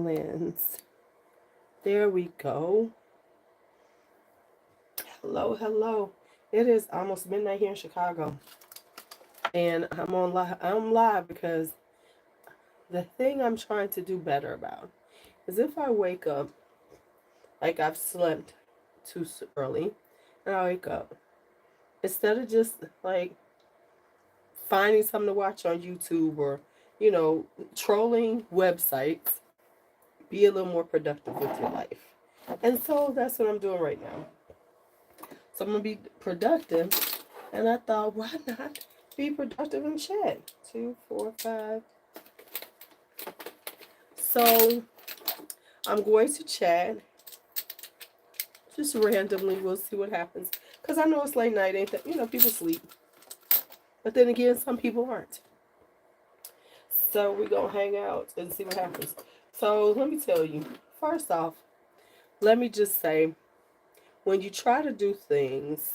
lens. There we go. Hello, hello. It is almost midnight here in Chicago. And I'm live because the thing I'm trying to do better about is if I wake up like I've slept too early and I wake up, instead of just like finding something to watch on YouTube or, you know, trolling websites, be a little more productive with your life. And so that's what I'm doing right now. So I'm going to be productive. And I thought, why not be productive and chat? 2, 4, 5. So I'm going to chat just randomly. We'll see what happens. Because I know it's late night, ain't that? You know, people sleep. But then again, some people aren't. So we're going to hang out and see what happens. So let me tell you, first off, let me just say, when you try to do things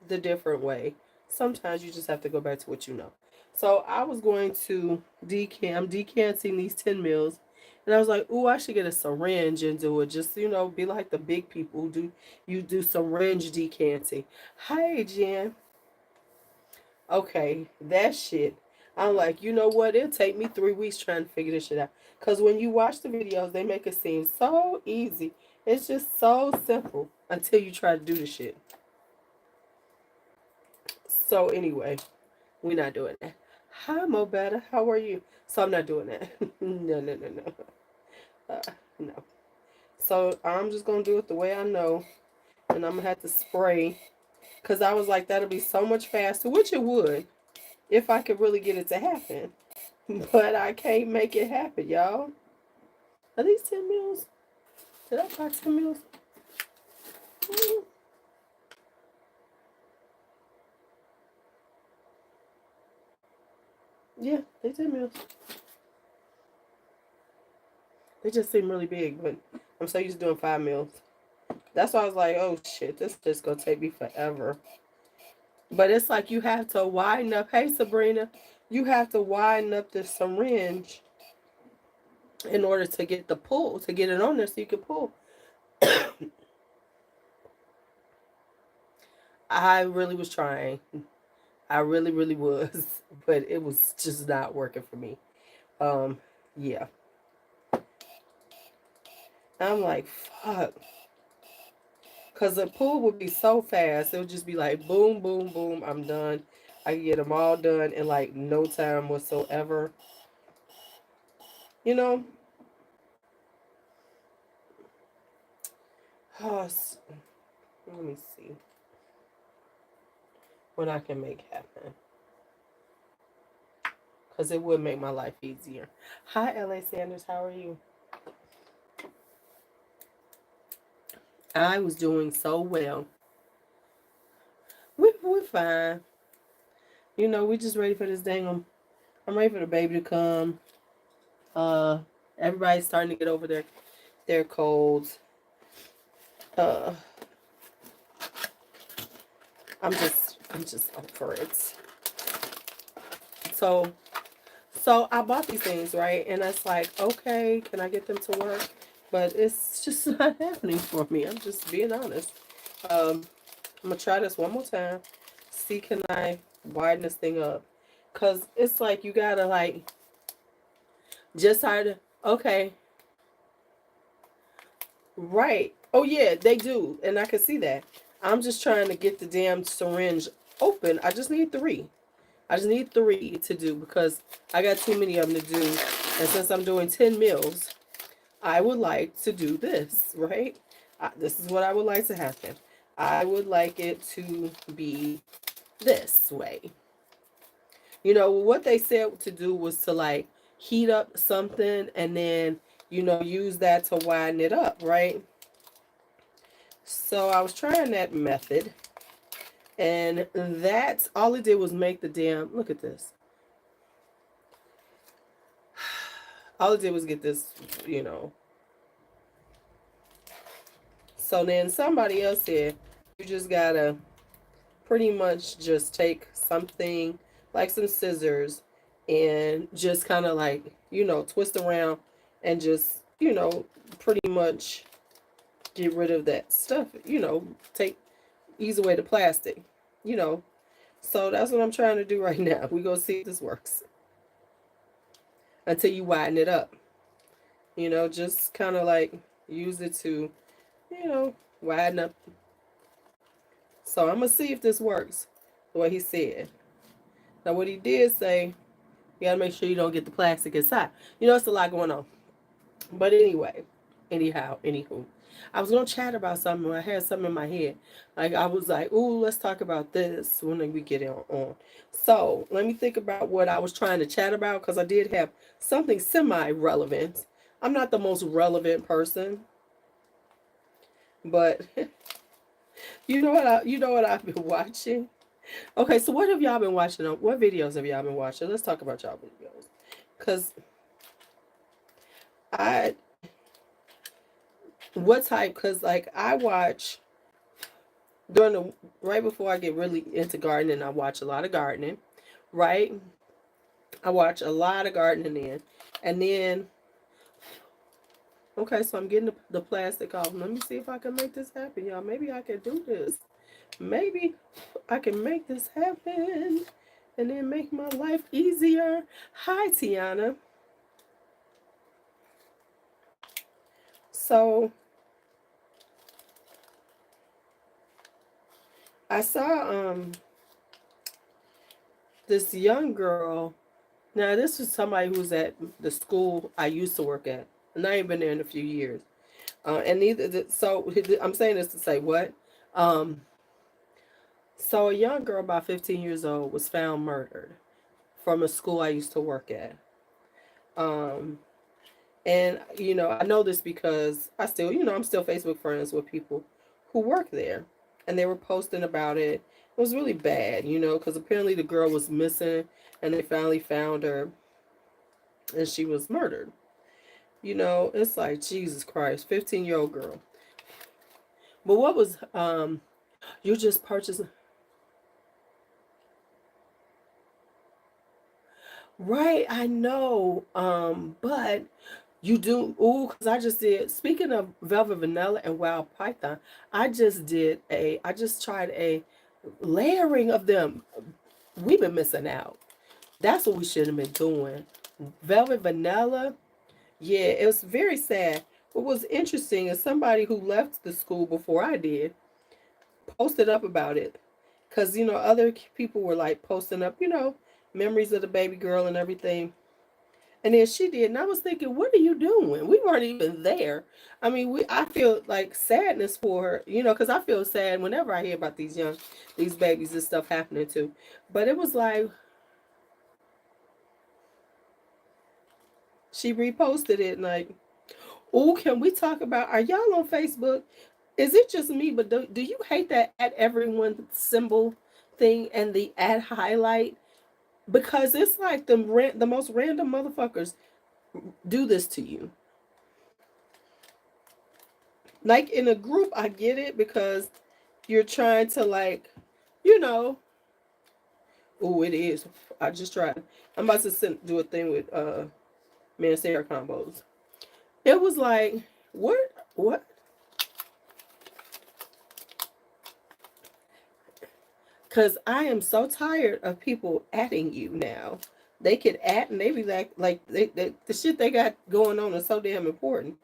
the different way, sometimes you just have to go back to what you know. So I was going to decanting these 10 mils, and I was like, ooh, I should get a syringe and do it. Just, you know, be like the big people who do syringe decanting. Hey, Jen. Okay, that shit. I'm like, you know what? It'll take me 3 weeks trying to figure this shit out. Because when you watch the videos, they make it seem so easy. It's just so simple until you try to do the shit. So anyway, we're not doing that. Hi, Mo Better. How are you? So I'm not doing that. No. No. So I'm just going to do it the way I know. And I'm going to have to spray. Because I was like, that'll be so much faster. Which it would. If I could really get it to happen. But I can't make it happen, y'all. Are these 10 mils? Did I buy 10 mils? Yeah, they 10 mils. They just seem really big, but I'm so used to doing 5 mils. That's why I was like, oh shit, this just gonna take me forever. But it's like you have to widen up. Hey, Sabrina, you have to widen up the syringe in order to get the pull, to get it on there so you can pull. I really was trying. I really, really was. But it was just not working for me. Yeah. I'm like, fuck. Because the pull would be so fast. It would just be like, boom, boom, boom, I'm done. I can get them all done in like no time whatsoever. You know? Oh, let me see what I can make happen. Because it would make my life easier. Hi, LA Sanders. How are you? I was doing so well. We're fine. You know, we just ready for this dang. I'm ready for the baby to come. Uh, Everybody's starting to get over their colds. Uh, I'm just up for it. So I bought these things, right? And it's like, okay, can I get them to work? But it's just not happening for me. I'm just being honest. I'm gonna try this one more time. See, can I widen this thing up? Cause it's like you gotta like just try to. Okay, right. Oh yeah, they do, and I can see that. I'm just trying to get the damn syringe open. I just need 3. I just need 3 to do because I got too many of them to do. And since I'm doing 10 meals, I would like to do this, right? This is what I would like to happen. I would like it to be this way. You know, what they said to do was to like heat up something and then, you know, use that to widen it up, right? So I was trying that method. And that's all it did was make the damn, look at this. All it did was get this, you know. So then somebody else said, you just gotta pretty much just take something like some scissors and just kind of like, you know, twist around and just you know, pretty much get rid of that stuff, ease away the plastic, you know. So that's what I'm trying to do right now. We gonna see if this works until you widen it up. Just kind of like use it to, widen up. So I'm gonna see if this works the way he said. Now what he did say, you gotta make sure you don't get the plastic inside. It's a lot going on. But anywho, I was gonna chat about something. I had something in my head. Like I was like, "Ooh, let's talk about this when we get on." So let me think about what I was trying to chat about because I did have something semi-relevant. I'm not the most relevant person, but you know what I've been watching. Okay, so what have y'all been watching? What videos have y'all been watching? Let's talk about y'all videos, cause I what type? Cause like I watch during the right before I get really into gardening, I watch a lot of gardening, right? I watch a lot of gardening then, and then okay, so I'm getting the plastic off. Let me see if I can make this happen, y'all. Maybe I can do this. Maybe I can make this happen, and then make my life easier. Hi, Tiana. So I saw this young girl. Now this was somebody who's at the school I used to work at, and I ain't been there in a few years. And neither so I'm saying this to say what? Um, so a young girl about 15 years old was found murdered from a school I used to work at. Um, and I know this because I still, I'm still Facebook friends with people who work there, and they were posting about it. It was really bad, because apparently the girl was missing, and they finally found her, and she was murdered. It's like Jesus Christ, 15-year-old girl. But what was you just purchased? Right, I know. But you do, ooh, because I just did, speaking of Velvet Vanilla and Wild Python, I just tried a layering of them. We've been missing out. That's what we should have been doing. Velvet Vanilla, yeah, it was very sad. What was interesting is somebody who left the school before I did posted up about it. Because, other people were like posting up, memories of the baby girl and everything. And then she did, and I was thinking, what are you doing? We weren't even there. I mean, I feel like sadness for her, because I feel sad whenever I hear about these babies and stuff happening too. But it was like, she reposted it, and like, oh, can we talk about, are y'all on Facebook? Is it just me, but do you hate that at everyone symbol thing and the at highlight? Because it's like the most random motherfuckers do this to you. Like in a group, I get it because you're trying to like, you know, oh, it is. I just tried. I'm about to do a thing with Mancera combos. It was like, what? Because I am so tired of people adding you now. They could add and they be like the shit they got going on is so damn important.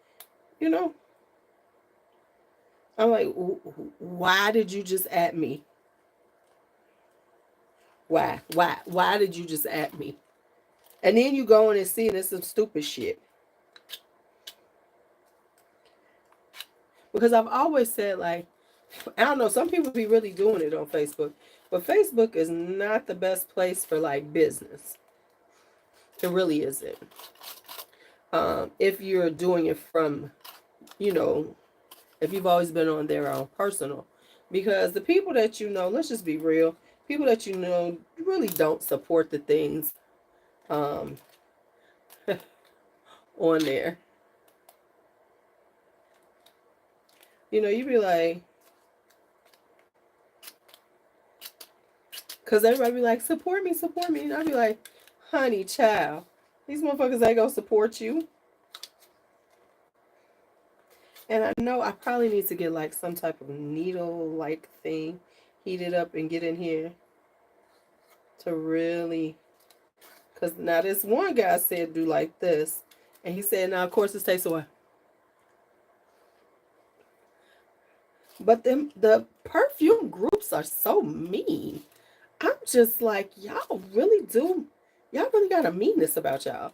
You know? I'm like, why did you just add me? Why? Why did you just add me? And then you go in and see and it's some stupid shit. Because I've always said, like, I don't know, some people be really doing it on Facebook. But Facebook is not the best place for like business. It really isn't. If you're doing it from, you know, if you've always been on their own personal. Because the people that you know, let's just be real, people that you know really don't support the things um, on there. You be like, because everybody be like, support me, support me. And I be like, honey, child, these motherfuckers ain't gonna support you. And I know I probably need to get like some type of needle like thing, heat it up and get in here to really, because now this one guy said do like this. And he said, now of course this takes a while. But them the perfume groups are so mean. I'm just like, y'all really got a meanness about y'all.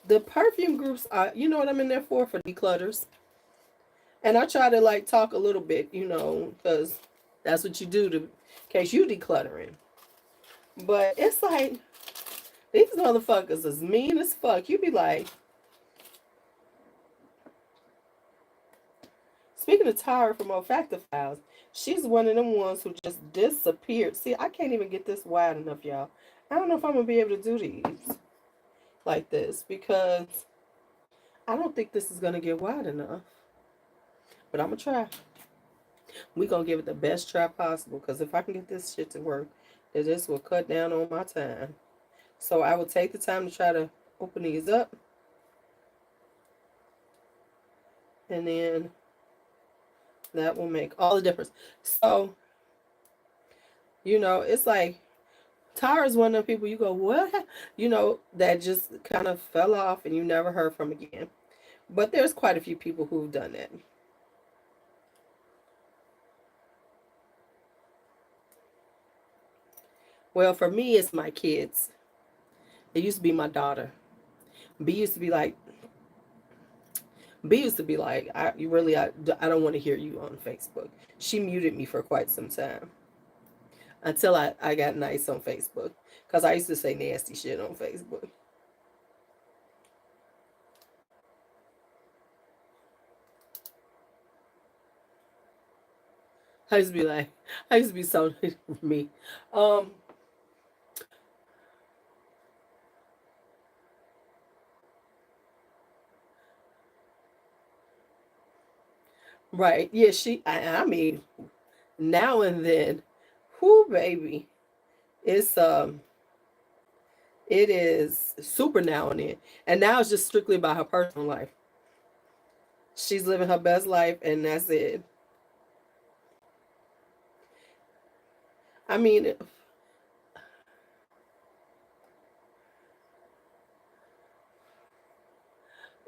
The perfume groups are, you know what I'm in there for declutters. And I try to like talk a little bit, because that's what you do to in case you decluttering. But it's like these motherfuckers is mean as fuck. You be like, speaking of Tyra from Olfactive Files, she's one of them ones who just disappeared. See, I can't even get this wide enough, y'all. I don't know if I'm gonna be able to do these like this because I don't think this is gonna get wide enough. But I'm gonna try. We gonna give it the best try possible because if I can get this shit to work, then this will cut down on my time. So I will take the time to try to open these up, and then that will make all the difference. So, it's like Tara's one of the people you go, what? That just kind of fell off and you never heard from again. But there's quite a few people who've done that. Well, for me, it's my kids. It used to be my daughter. B used to be like, I don't want to hear you on Facebook. She muted me for quite some time until I got nice on Facebook because I used to say nasty shit on Facebook. I used to be so me. Um, right. Yeah, I mean, now and then, whoo, baby. It's, it is super now and then. And now it's just strictly about her personal life. She's living her best life and that's it. I mean,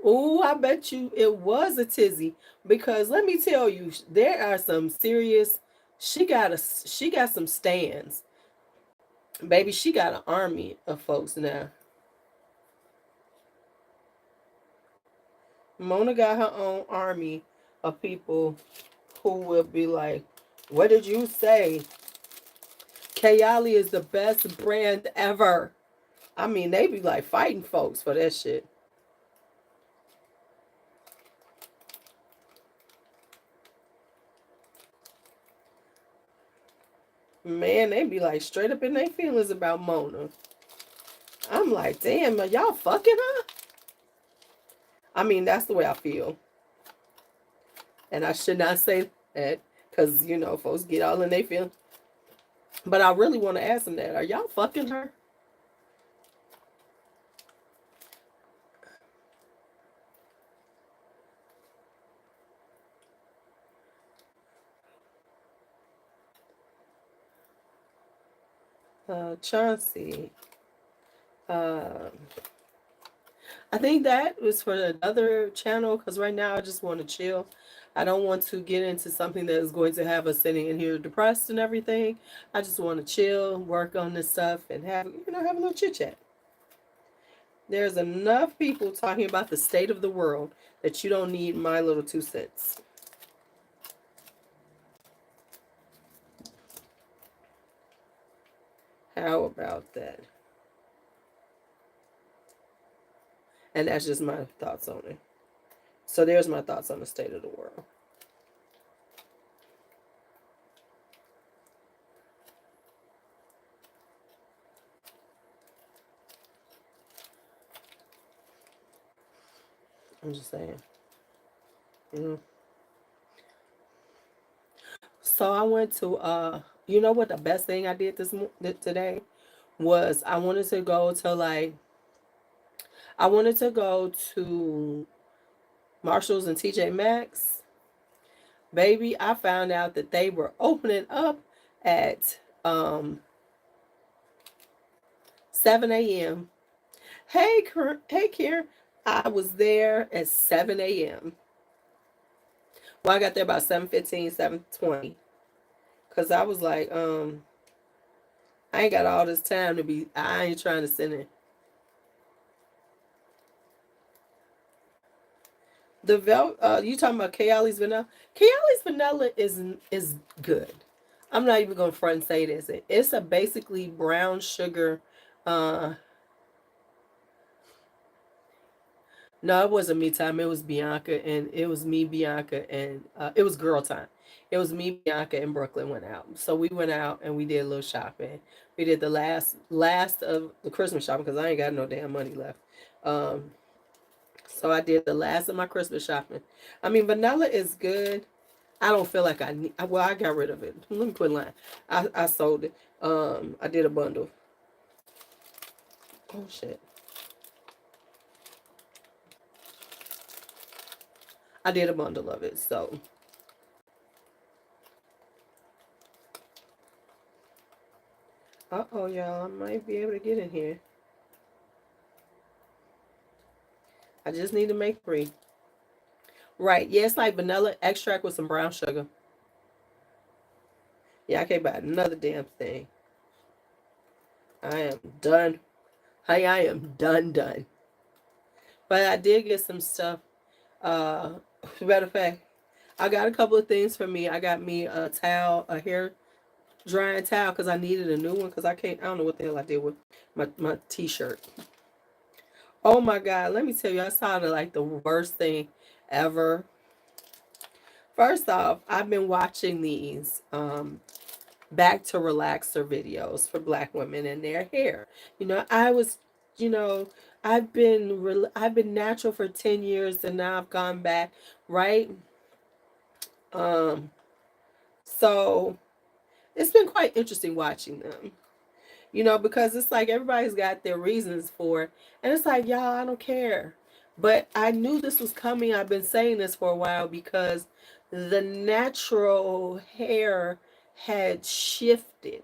oh, I bet you it was a tizzy because let me tell you, there are some serious. She got some stands, baby. She got an army of folks now. Mona got her own army of people who will be like, "What did you say? Kayali is the best brand ever." I mean, they be like fighting folks for that shit. Man, they be like straight up in their feelings about Mona. I'm like, damn, are y'all fucking her? I mean, that's the way I feel. And I should not say that because, folks get all in their feelings. But I really want to ask them that. Are y'all fucking her? Chauncey. Uh, I think that was for another channel because right now I just want to chill. I don't want to get into something that is going to have us sitting in here depressed and everything. I just want to chill, work on this stuff, and have a little chit chat. There's enough people talking about the state of the world that you don't need my little 2 cents. How about that? And that's just my thoughts on it. So there's my thoughts on the state of the world. I'm just saying. You know. So I went to you know what the best thing I did today was I wanted to go to Marshalls and TJ Maxx. Baby, I found out that they were opening up at 7 a.m. Hey, Karen. I was there at 7 a.m. Well, I got there about 7:15, 7:20. Because I was like, I ain't got all this time to be, I ain't trying to sit in. You talking about Kayali's vanilla? Kayali's vanilla is good. I'm not even gonna front and say it isn't. It's a basically brown sugar. Uh, no, it wasn't me time. It was Bianca, and it was me, Bianca, and it was girl time. It was me, Bianca, and Brooklyn went out. So we went out and we did a little shopping. We did the last of the Christmas shopping because I ain't got no damn money left. Um, so I did the last of my Christmas shopping. I mean, vanilla is good. I don't feel like I need. Well, I got rid of it. Let me put in line. I sold it. I did a bundle. Oh shit. I did a bundle of it. So, y'all, I might be able to get in here. I just need to make 3. Right. Yeah, it's like vanilla extract with some brown sugar. Yeah, I can't buy another damn thing. I am done. Hey, I am done. But I did get some stuff. Matter of fact, I got a couple of things for me. I got me a towel, a hair drying towel, because I needed a new one because I don't know what the hell I did with my t-shirt. Oh my God, let me tell you, I saw the worst thing ever. First off, I've been watching these back to relaxer videos for black women and their hair. You know, I've been natural for 10 years and now I've gone back, right? Um so it's been quite interesting watching them. Because it's like everybody's got their reasons for it. And it's like, y'all, I don't care. But I knew this was coming. I've been saying this for a while because the natural hair had shifted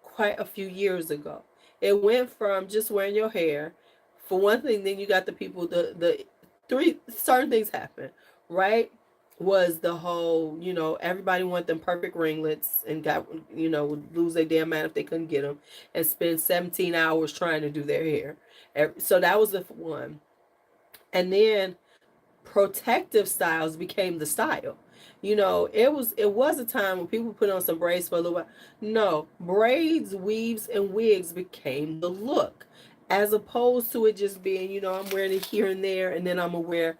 quite a few years ago. It went from just wearing your hair. For one thing, then you got the people, the 3 certain things happen, right? Was the whole, everybody want them perfect ringlets and would lose their damn mind if they couldn't get them and spend 17 hours trying to do their hair. So that was the one. And then protective styles became the style. It was a time when people put on some braids for a little while. No, braids, weaves, and wigs became the look. As opposed to it just being, I'm wearing it here and there, and then I'm gonna wear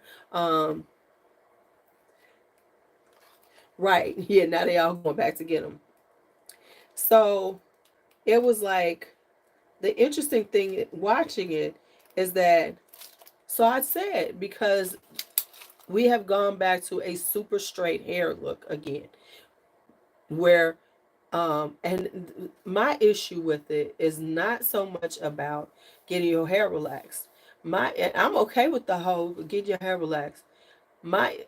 right. Yeah, now they all going back to get them. So it was like the interesting thing watching it is that, so I said, because we have gone back to a super straight hair look again, where, and my issue with it is not so much about getting your hair relaxed. And I'm okay with the whole get your hair relaxed. My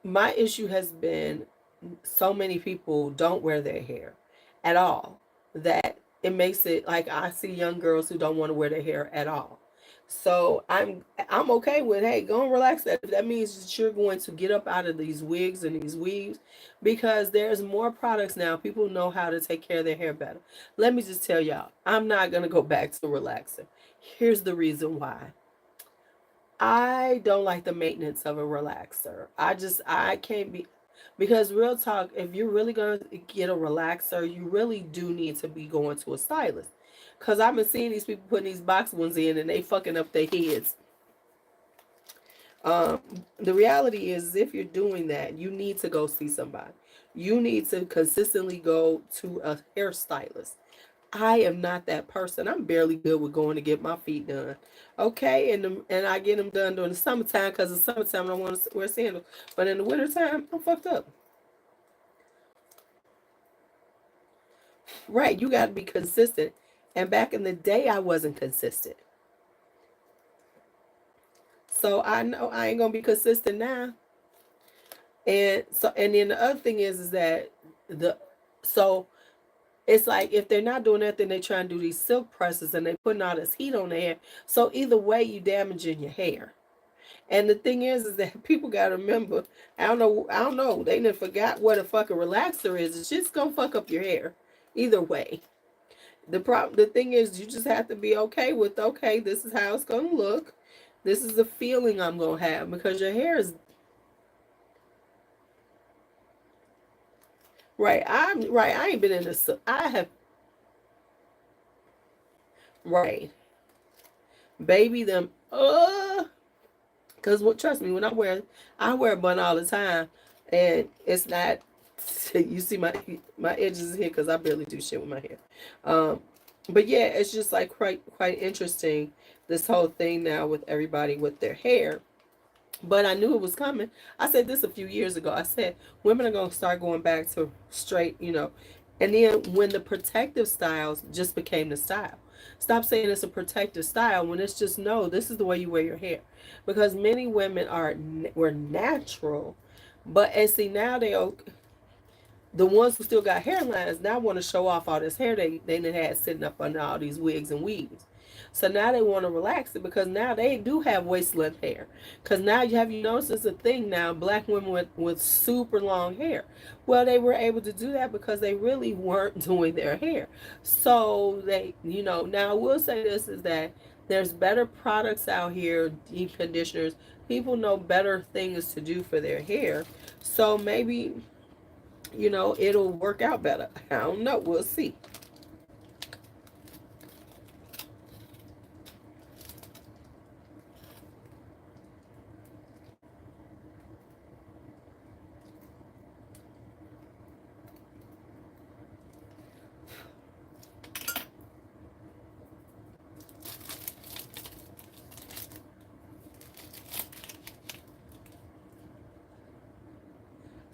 my issue has been so many people don't wear their hair at all that it makes it like I see young girls who don't want to wear their hair at all. So I'm okay with, hey, go and relax that. That means that you're going to get up out of these wigs and these weaves because there's more products now. People know how to take care of their hair better. Let me just tell y'all, I'm not gonna go back to relaxer. Here's the reason why. I don't like the maintenance of a relaxer. I can't be, because real talk, if you're really going to get a relaxer, you really do need to be going to a stylist. Because I've been seeing these people putting these box ones in and they fucking up their heads. Um, the reality is, if you're doing that, you need to go see somebody. You need to consistently go to a hairstylist. I am not that person. I'm barely good with going to get my feet done. Okay, and I get them done during the summertime because the summertime I don't want to wear sandals. But in the wintertime, I'm fucked up. Right, you got to be consistent. And back in the day, I wasn't consistent. So I know I ain't gonna be consistent now. And so, and then the other thing is that the so it's like if they're not doing that, then they try and do these silk presses and they putting all this heat on their hair. So either way, you damaging your hair. And the thing is that people gotta remember. I don't know. They done forgot what a fucking relaxer is. It's just gonna fuck up your hair. Either way, the thing is, you just have to be okay with, okay, this is how it's gonna look. This is the feeling I'm gonna have because your hair is right. I'm right. I ain't been in this. I have right, baby them. Cause what? Trust me, when I wear a bun all the time, and it's not. You see my edges here because I barely do shit with my hair. Um, but yeah, it's just like quite interesting this whole thing now with everybody with their hair. But I knew it was coming. I said this a few years ago. I said women are gonna start going back to straight, and then when the protective styles just became the style. Stop saying it's a protective style when it's just no. This is the way you wear your hair, because many women were natural, but and see now the ones who still got hairlines now want to show off all this hair they done had sitting up under all these wigs and weaves. So now they want to relax it because now they do have waist length hair. Because now you noticed it's a thing now, black women with super long hair. Well, they were able to do that because they really weren't doing their hair. So now I will say this is that there's better products out here, deep conditioners. People know better things to do for their hair. So maybe it'll work out better. I don't know. We'll see.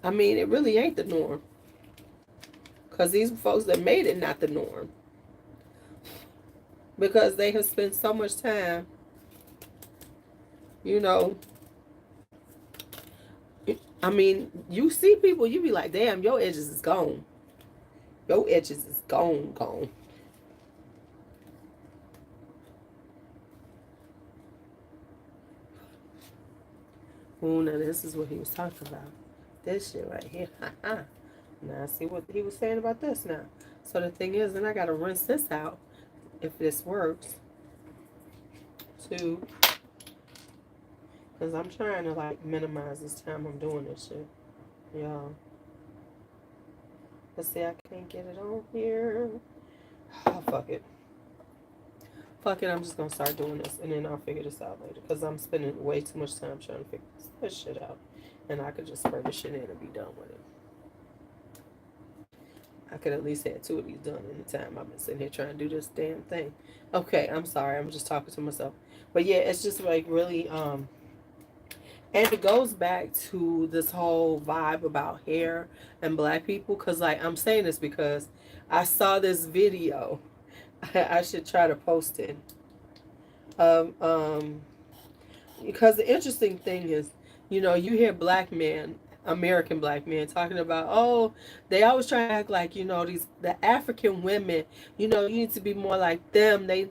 I mean, it really ain't the norm. Because these folks that made it not the norm. Because they have spent so much time, you know. I mean, you see people, you be like, damn, your edges is gone. Your edges is gone, gone. Oh, now this is what he was talking about. This shit right here. Now, see what he was saying about this now. So the thing is, then I got to rinse this out if this works too. Because I'm trying to like minimize this time I'm doing this shit. Y'all. Let's see, I can't get it on here. Oh, fuck it. Fuck it, I'm just gonna start doing this and then I'll figure this out later. Because I'm spending way too much time trying to figure this shit out. And I could just spray this shit in and be done with it. I could at least have two of these done in the time I've been sitting here trying to do this damn thing. Okay, I'm sorry, I'm just talking to myself. But yeah, it's just like really, and it goes back to this whole vibe about hair and black people. Cause like I'm saying this because I saw this video. I should try to post it. Of because the interesting thing is, you hear black men, American black men talking about, oh, they always try to act like, the African women, you need to be more like them. They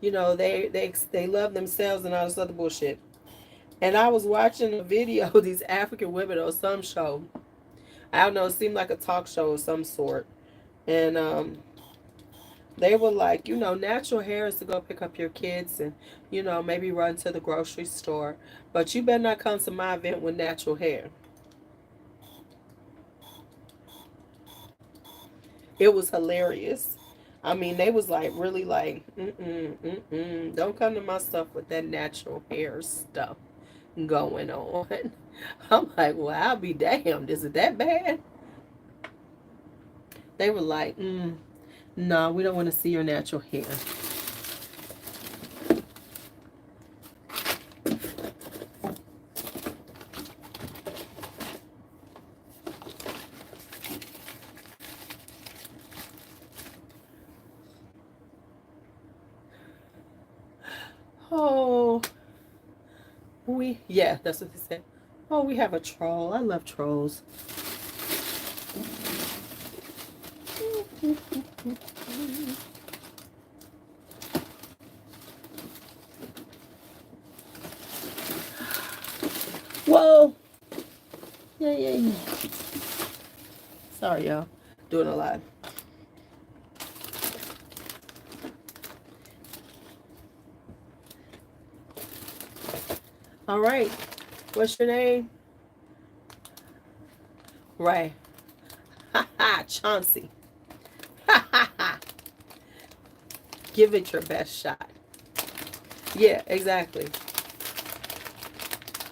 love themselves and all this other bullshit. And I was watching a video of these African women on some show. I don't know, it seemed like a talk show of some sort. And they were like, natural hair is to go pick up your kids and, maybe run to the grocery store. But you better not come to my event with natural hair. It was hilarious. I mean, they was like, really like, don't come to my stuff with that natural hair stuff going on. I'm like, well, I'll be damned. Is it that bad? They were like, no, we don't want to see your natural hair. Oh, Yeah, that's what they said. Oh, we have a troll. I love trolls. Whoa. Yeah, yeah, yeah. Sorry, y'all. Doing a lot. All right. What's your name? Right. Ha ha, Chauncey. Ha ha ha. Give it your best shot. Yeah, exactly.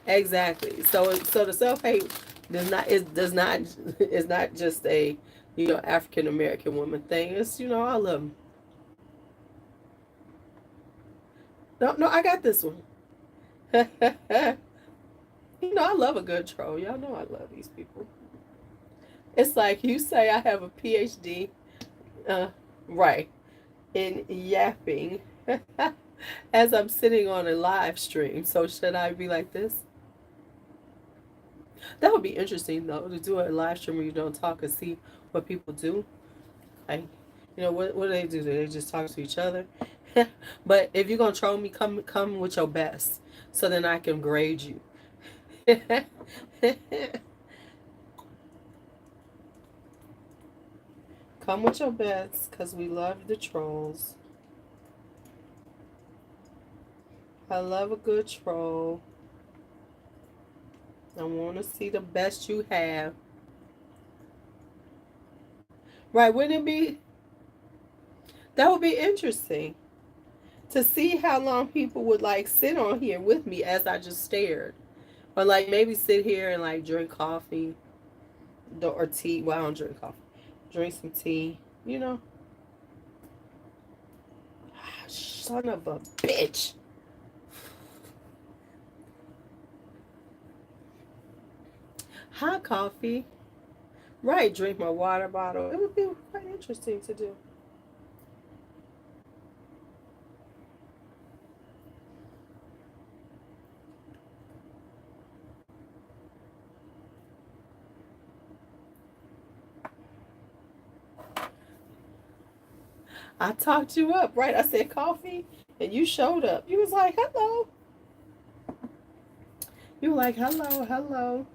Exactly. So the self hate does not is not just a African American woman thing. It's all of them. No, no, I got this one. I love a good troll. Y'all know I love these people. It's like you say I have a PhD, uh, right, in yapping as I'm sitting on a live stream. So should I be like this? That would be interesting though, to do a live stream where you don't talk and see what people do. Like, what do they do? Do they just talk to each other? But if you're gonna troll me, come with your best, so then I can grade you. Come with your best, cause we love the trolls. I love a good troll. I want to see the best you have. Right? Wouldn't it be? That would be interesting to see how long people would like sit on here with me as I just stared, or like maybe sit here and like drink coffee, or tea. Well, I don't drink coffee. Drink some tea. Son of a bitch. Hot coffee. Right, drink my water bottle. It would be quite interesting to do. I talked you up, right? I said coffee, and you showed up. You was like, hello. You were like, hello, hello.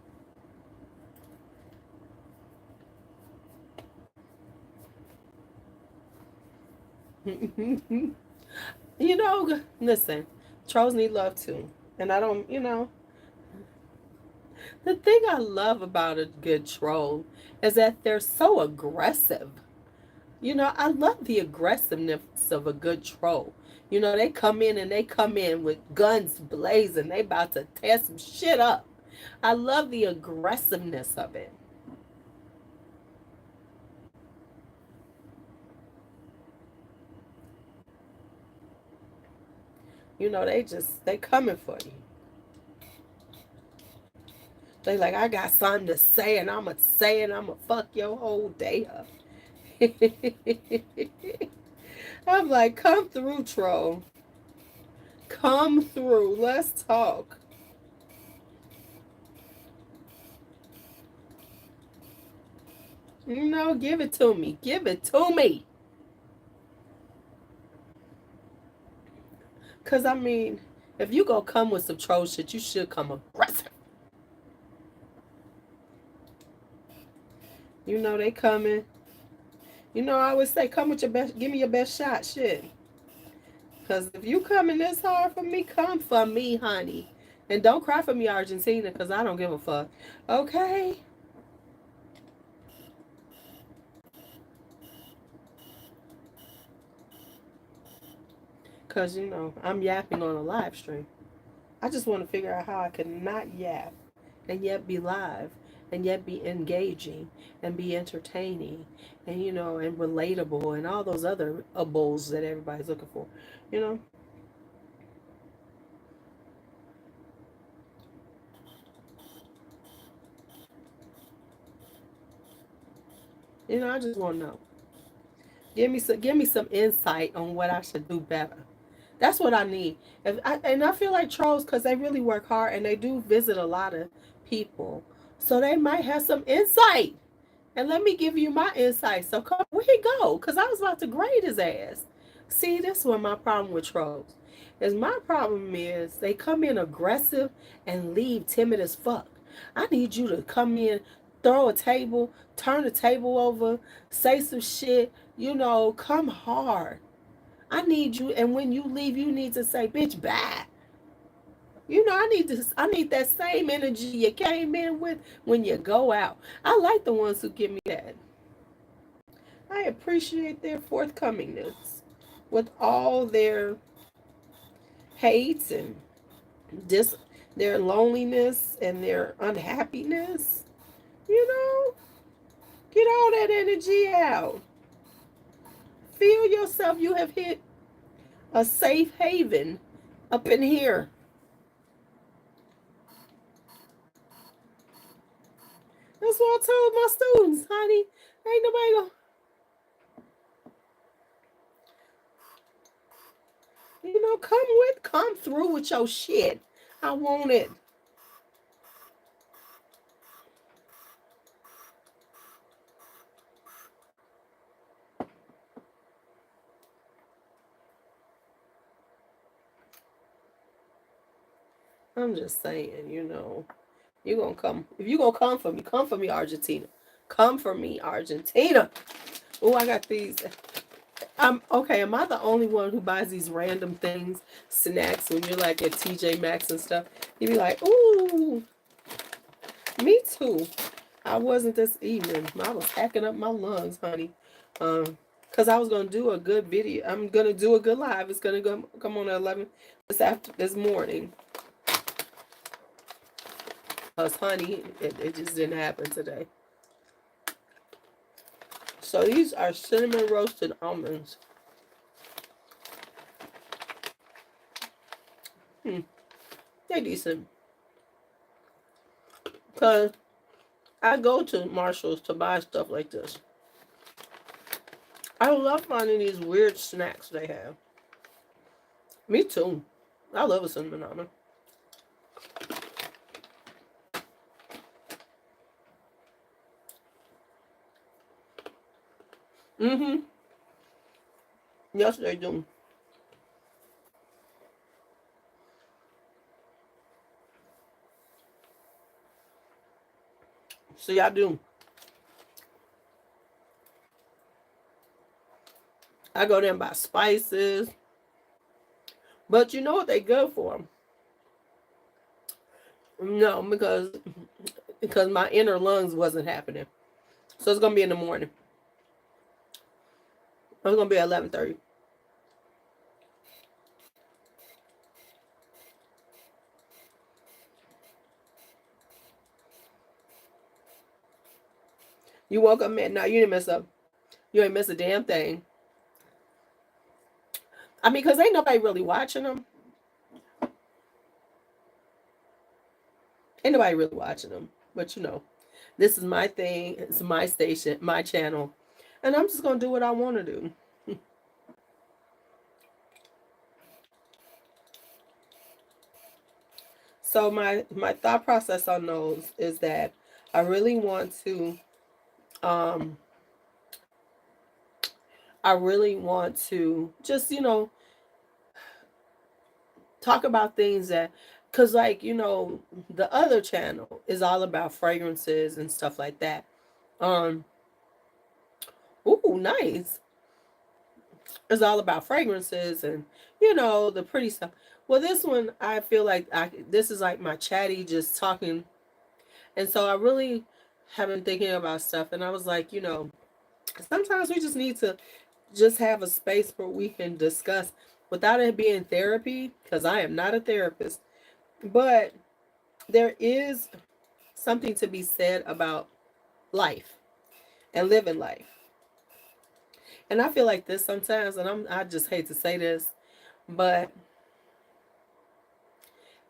Listen, trolls need love too. And I don't, the thing I love about a good troll is that they're so aggressive. I love the aggressiveness of a good troll. They come in and they come in with guns blazing. They about to tear some shit up. I love the aggressiveness of it. They coming for you. They like, I got something to say and I'ma say it, I'ma fuck your whole day up. I'm like, come through, troll. Come through. Let's talk. Give it to me. Give it to me. Cause I mean, if you go come with some troll shit, you should come aggressive. They coming. I always say, come with your best. Give me your best shot, shit. Cause if you coming this hard for me, come for me, honey. And don't cry for me, Argentina, cause I don't give a fuck. Okay. Cause I'm yapping on a live stream. I just want to figure out how I can not yap and yet be live and yet be engaging and be entertaining and and relatable and all those other ables that everybody's looking for. You know, I just want to know. Give me some insight on what I should do better. That's what I need. And I feel like trolls, because they really work hard and they do visit a lot of people. So they might have some insight. And let me give you my insight. So come, where he go? Because I was about to grade his ass. See, this is what my problem with trolls is. My problem is they come in aggressive and leave timid as fuck. I need you to come in, throw a table, turn the table over, say some shit, come hard. I need you, and when you leave, you need to say, bitch, bye. I need that same energy you came in with when you go out. I like the ones who give me that. I appreciate their forthcomingness with all their hates and dis their loneliness and their unhappiness. You know, get all that energy out. Feel yourself. You have hit a safe haven up in here. That's what I told my students, honey. Ain't nobody gonna, come through with your shit. I want it. I'm just saying, you're gonna come. If you're gonna come for me, Argentina. Come for me, Argentina. Oh, I got these. Okay. Am I the only one who buys these random things, snacks, when you're like at TJ Maxx and stuff? You be like, ooh, me too. I wasn't this evening. I was hacking up my lungs, honey. Cause I was gonna do a good video. I'm gonna do a good live. It's gonna come on at 11 this morning. Cause honey, it just didn't happen today. So these are cinnamon roasted almonds. They're decent. Cause I go to Marshall's to buy stuff like this. I love finding these weird snacks they have. Me too. I love a cinnamon almond. Mm-hmm. Yes, they do. See, I do. I go there and buy spices. But you know what they good for? No, because my inner lungs wasn't happening. So it's gonna be in the morning. It's gonna be at 11:30. You woke up, man. No, you didn't mess up. You ain't miss a damn thing. I mean, because ain't nobody really watching them. Ain't nobody really watching them. But this is my thing. It's my station, my channel. And I'm just going to do what I want to do. So my thought process on those is that I really want to um just talk about things that, because like the other channel is all about fragrances and stuff like that. um Ooh, nice. It's all about fragrances and the pretty stuff. Well, this one I feel like this is like my chatty just talking. And so I really have been thinking about stuff, and I was like, sometimes we just need to just have a space where we can discuss without it being therapy, because I am not a therapist. But there is something to be said about life and living life. And I feel like this sometimes, and I just hate to say this, but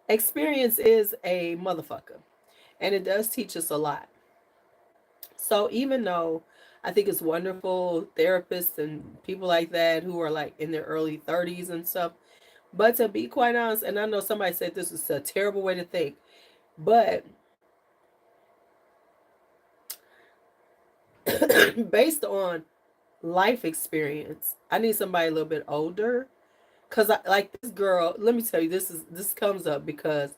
experience is a motherfucker. And it does teach us a lot. So even though I think it's wonderful therapists and people like that who are like in their early 30s and stuff, But to be quite honest, and I know somebody said this is a terrible way to think, but based on life experience, I need somebody a little bit older. Cause I like this girl. Let me tell you, this comes up because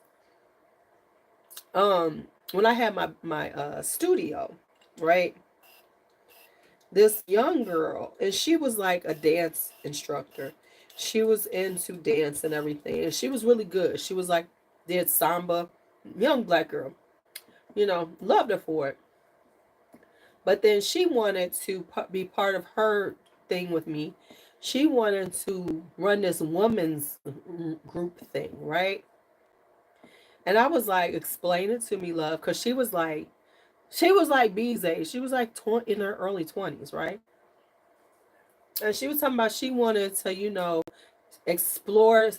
when I had my studio, right? This young girl, and she was like a dance instructor. She was into dance and everything, and she was really good. She was like did samba, young black girl. Loved her for it. But then she wanted to be part of her thing with me. She wanted to run this women's group thing, right? And I was like, explain it to me, love, because she was like B's age. She was like in her early 20s, right? And she was talking about she wanted to, explore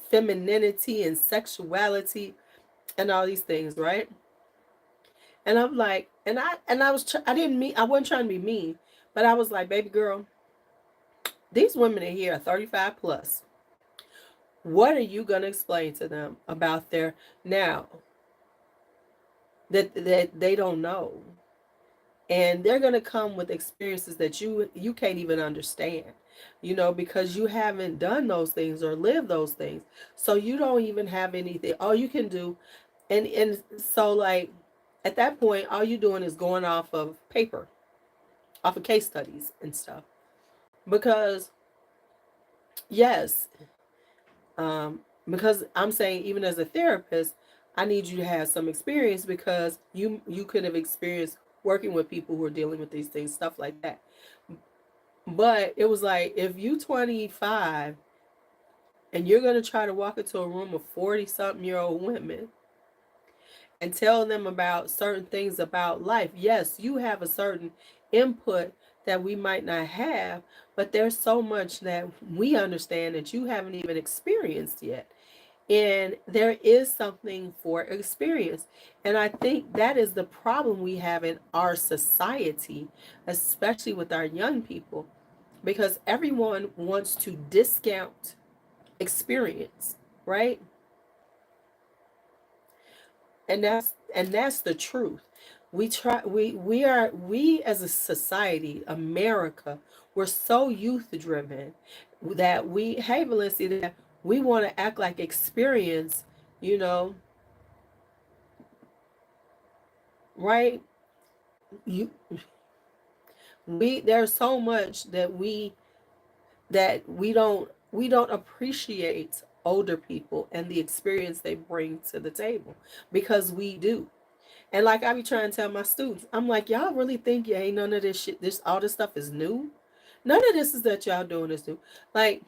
femininity and sexuality and all these things, right? And I'm like, I didn't mean, I wasn't trying to be mean, but I was like, baby girl, these women in here are 35 plus. What are you gonna explain to them about their now that they don't know? And they're going to come with experiences that you can't even understand, because you haven't done those things or lived those things, so you don't even have anything. All you can do, and so like at that point all you're doing is going off of paper, off of case studies and stuff, because yes, because I'm saying, even as a therapist, I need you to have some experience, because you could have experienced working with people who are dealing with these things, stuff like that. But it was like, if you 25 and you're going to try to walk into a room of 40 something year old women and tell them about certain things about life, yes, you have a certain input that we might not have, but there's so much that we understand that you haven't even experienced yet. And there is something for experience. And I think that is the problem we have in our society, especially with our young people, because everyone wants to discount experience, right? And that's the truth. We as a society, America, we're so youth driven that hey, Valencia, that we want to act like experience, you know, right? You we There's so much that we don't appreciate older people and the experience they bring to the table, because we do. And like I be trying to tell my students, I'm like, y'all really think you ain't none of this shit, all this stuff is new? None of this is that y'all doing is new. Like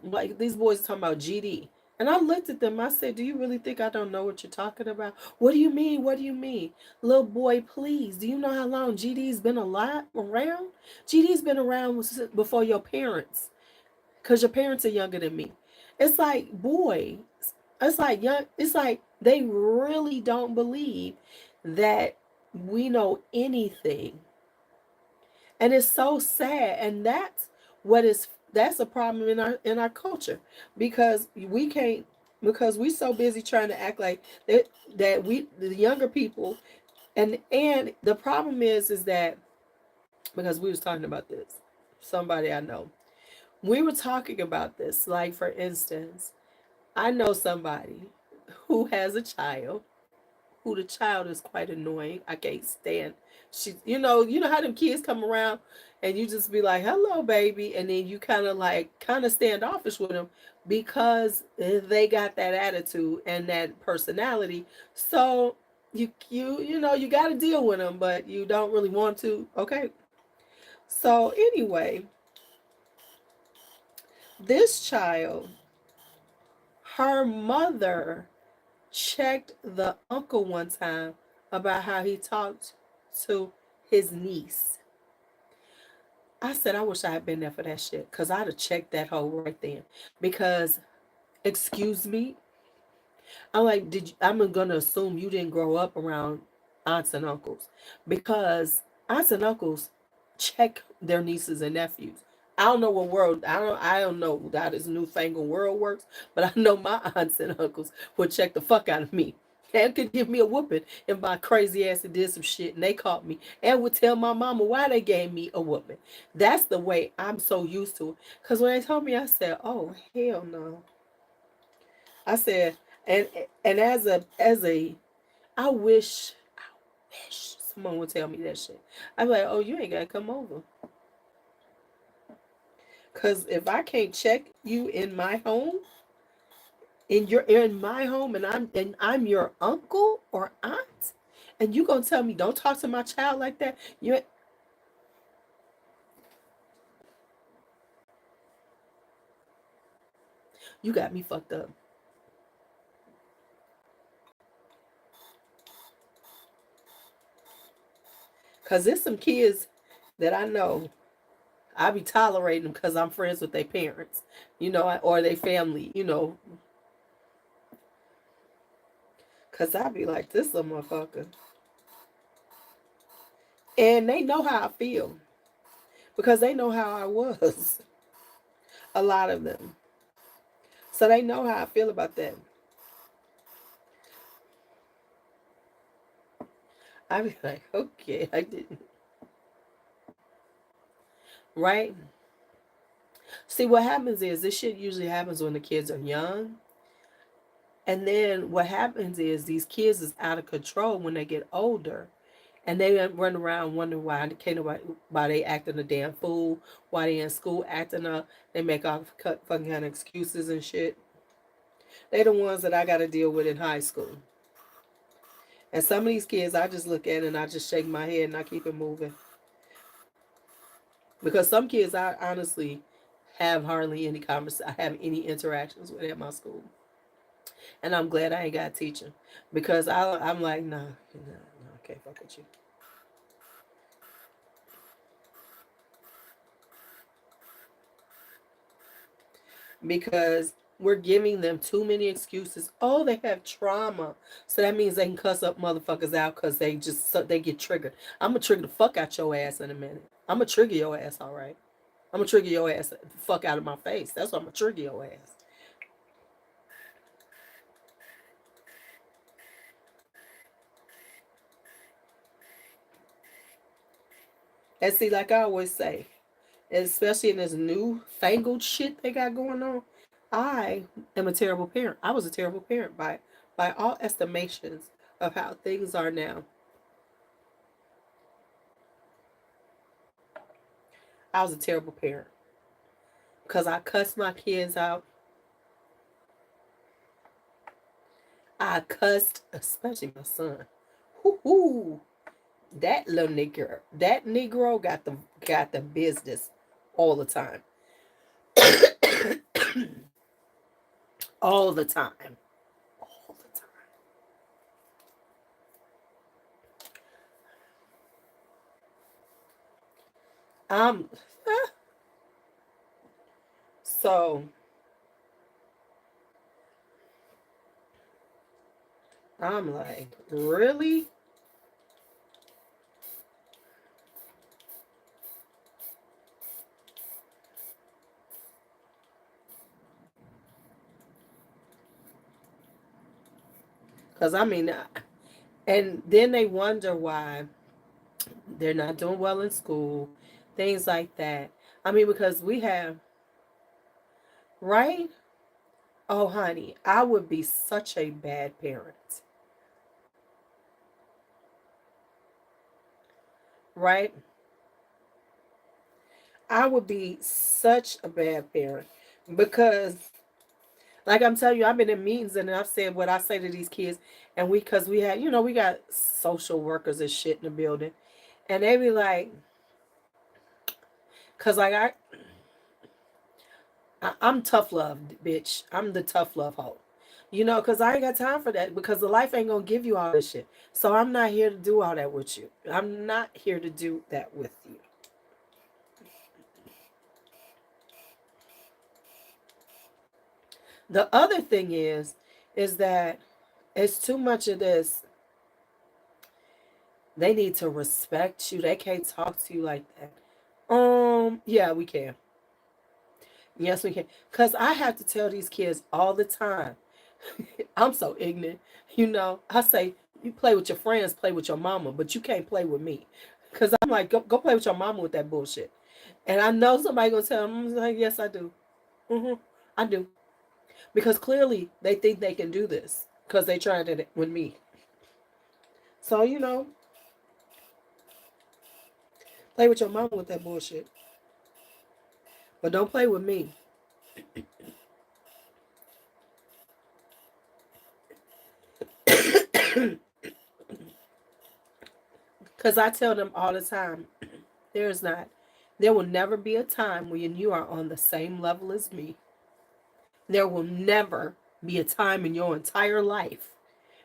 like these boys talking about GD. And I looked at them, I said, do you really think I don't know what you're talking about? What do you mean? What do you mean? Little boy, please, do you know how long GD's been around? GD's been around before your parents, because your parents are younger than me. It's like, boy, it's like they really don't believe that we know anything. And it's so sad. And that's a problem in our culture, because we can't, because we so busy trying to act like that we, the younger people, and the problem is that, because we was talking about this, somebody I know, we were talking about this, like for instance, I know somebody who has a child, who the child is quite annoying. I can't stand. You know how them kids come around and you just be like, "Hello, baby," and then you kind of standoffish with them, because they got that attitude and that personality. So you got to deal with them, but you don't really want to. Okay. So anyway, this child, her mother checked the uncle one time about how he talked to his niece. I said, I wish I had been there for that shit, because I'd have checked that hole right then. Because, excuse me, I'm like, I'm gonna assume you didn't grow up around aunts and uncles, because aunts and uncles check their nieces and nephews. I don't know what world I don't know how this newfangled world works, but I know my aunts and uncles would check the fuck out of me. And could give me a whooping if my crazy ass did some shit and they caught me, and would tell my mama why they gave me a whooping. That's the way I'm so used to it. Cause when they told me, I said, "Oh hell no." I said, and as a, I wish someone would tell me that shit. I'm like, "Oh, you ain't gotta come over." Cause if I can't check you in my home, in my home, and I'm your uncle or aunt, and you gonna tell me don't talk to my child like that, you got me fucked up. Cause there's some kids that I know I be tolerating them because I'm friends with their parents, or their family, cause I be like, this a motherfucker, and they know how I feel because they know how I was. A lot of them, so they know how I feel about that. I be like, okay, I didn't. Right? See, what happens is this shit usually happens when the kids are young. And then what happens is these kids is out of control when they get older. And they run around wondering why can't nobody, why they acting a damn fool, why they in school acting up. They make all fucking kind of excuses and shit. They the ones that I got to deal with in high school. And some of these kids, I just look at and I just shake my head and I keep it moving. Because some kids, I honestly have hardly any I have any interactions with at my school. And I'm glad I ain't got teaching because I'm like, nah, I can't fuck with you. Because we're giving them too many excuses. Oh, they have trauma, so that means they can cuss up motherfuckers out because they get triggered. I'm gonna trigger the fuck out your ass in a minute. I'm gonna trigger your ass, all right. I'm gonna trigger your ass the fuck out of my face. That's what I'm gonna trigger your ass. And see, like I always say, especially in this new fangled shit they got going on, I am a terrible parent. I was a terrible parent by all estimations of how things are now. I was a terrible parent because I cussed my kids out. I cussed, especially my son. Whoo, that Negro got the business all the time, all the time, all the time. Um, so I'm like, really? Because I mean, and then they wonder why they're not doing well in school, things like that. I mean, because we have, right? Oh, honey, I would be such a bad parent, right? I would be such a bad parent because, like I'm telling you, I've been in meetings and I've said what I say to these kids, and because we had, we got social workers and shit in the building, and they be like, because like I'm tough love, bitch. I'm the tough love hoe. Because I ain't got time for that because the life ain't going to give you all this shit. So I'm not here to do all that with you. I'm not here to do that with you. The other thing is that it's too much of this. They need to respect you. They can't talk to you like that. Yeah, we can. Yes, we can. Because I have to tell these kids all the time. I'm so ignorant. I say, you play with your friends, play with your mama, but you can't play with me. Because I'm like, go play with your mama with that bullshit. And I know somebody going to tell them, I'm like, yes, I do. I do. Because clearly they think they can do this because they tried it with me. So, play with your mama with that bullshit. But don't play with me. Because I tell them all the time, there will never be a time when you are on the same level as me. There will never be a time in your entire life,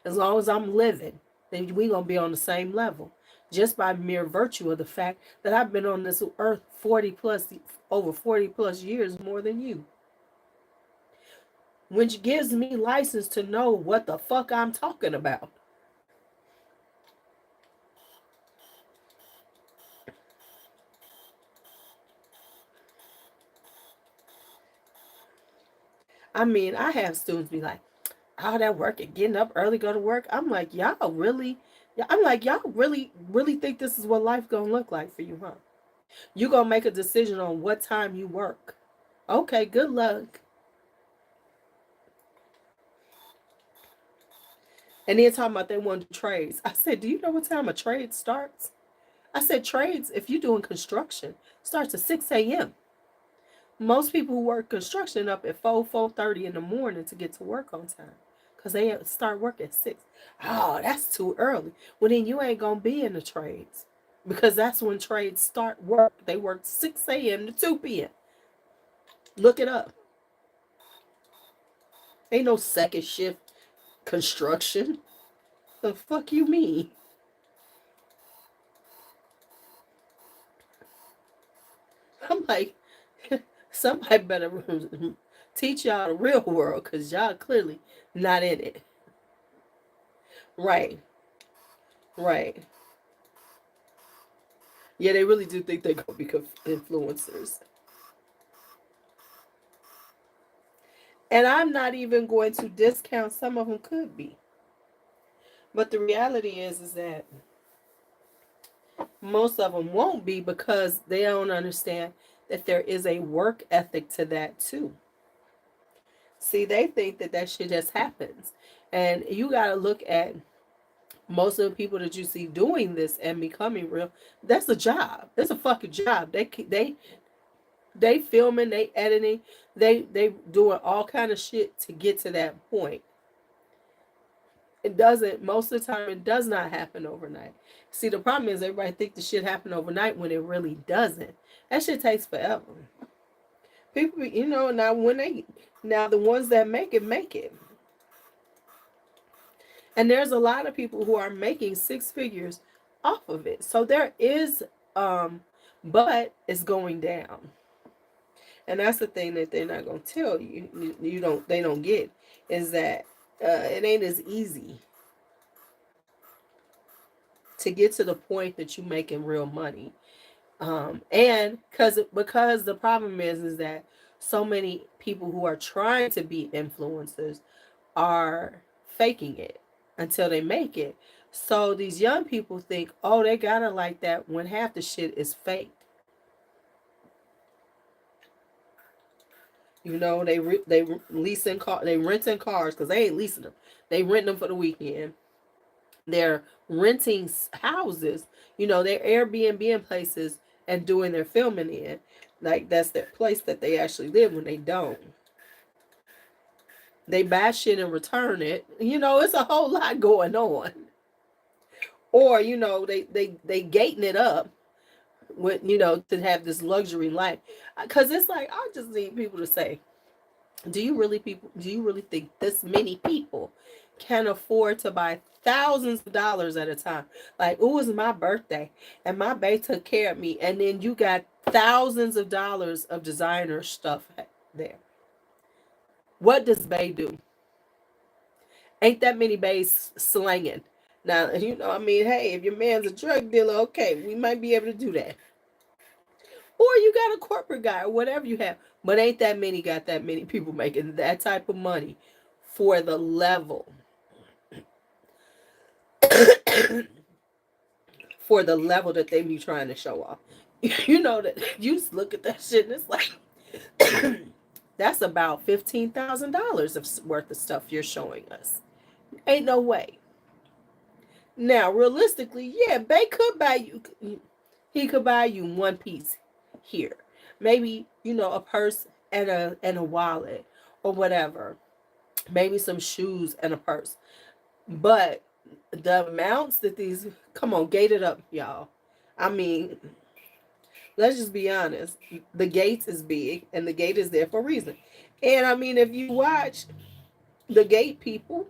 as long as I'm living, then we going to be on the same level. Just by mere virtue of the fact that I've been on this earth over 40 plus years more than you. Which gives me license to know what the fuck I'm talking about. I mean, I have students be like, all that work and getting up early, go to work. I'm like, y'all really, really think this is what life gonna look like for you, huh? You gonna make a decision on what time you work. Okay, good luck. And then talking about they want to do trades. I said, do you know what time a trade starts? I said, trades, if you're doing construction, starts at 6 a.m. Most people who work construction up at 4:30 in the morning to get to work on time. Because they start work at 6. Oh, that's too early. Well, then you ain't going to be in the trades. Because that's when trades start work. They work 6 a.m. to 2 p.m. Look it up. Ain't no second shift construction. The fuck you mean? I'm like, somebody better teach y'all the real world because y'all clearly not in it. Right, right. Yeah, they really do think they're going to become influencers. And I'm not even going to discount some of them could be. But the reality is that most of them won't be because they don't understand that there is a work ethic to that too. See, they think that that shit just happens. And you got to look at most of the people that you see doing this and becoming real. That's a job. It's a fucking job. They filming, they editing, they doing all kind of shit to get to that point. It doesn't, most of the time it does not happen overnight. See, the problem is everybody think the shit happen overnight when it really doesn't. That shit takes forever. People, now the ones that make it. And there's a lot of people who are making six figures off of it. So there is, but it's going down. And that's the thing that they're not going to tell you. They don't get is that it ain't as easy to get to the point that you're making real money. And because the problem is that so many people who are trying to be influencers are faking it until they make it. So these young people think, oh, they got it like that when half the shit is fake. They leasing car, they renting cars because they ain't leasing them. They rent them for the weekend. They're renting houses. They're Airbnb in places and doing their filming in. Like that's their place that they actually live when they don't. They buy shit and return it. It's a whole lot going on. Or they gating it up with to have this luxury life. Because it's like I just need people to say, do you really think this many people can afford to buy thousands of dollars at a time? Like, it was my birthday and my bae took care of me, and then you got thousands of dollars of designer stuff there. What does bae do? Ain't that many baes slanging. Now, I mean, hey, if your man's a drug dealer, okay, we might be able to do that. Or you got a corporate guy or whatever you have. But ain't that many got that many people making that type of money for the level for the level that they be trying to show off. You know that you just look at that shit and it's like that's about $15,000 of worth of stuff you're showing us. Ain't no way. Now, realistically, yeah, Bay could buy you. He could buy you one piece here, maybe a purse and a wallet or whatever. Maybe some shoes and a purse. But the amounts that these come on, gate it up, y'all. I mean, let's just be honest. The gates is big, and the gate is there for a reason. And I mean, if you watch the gate people,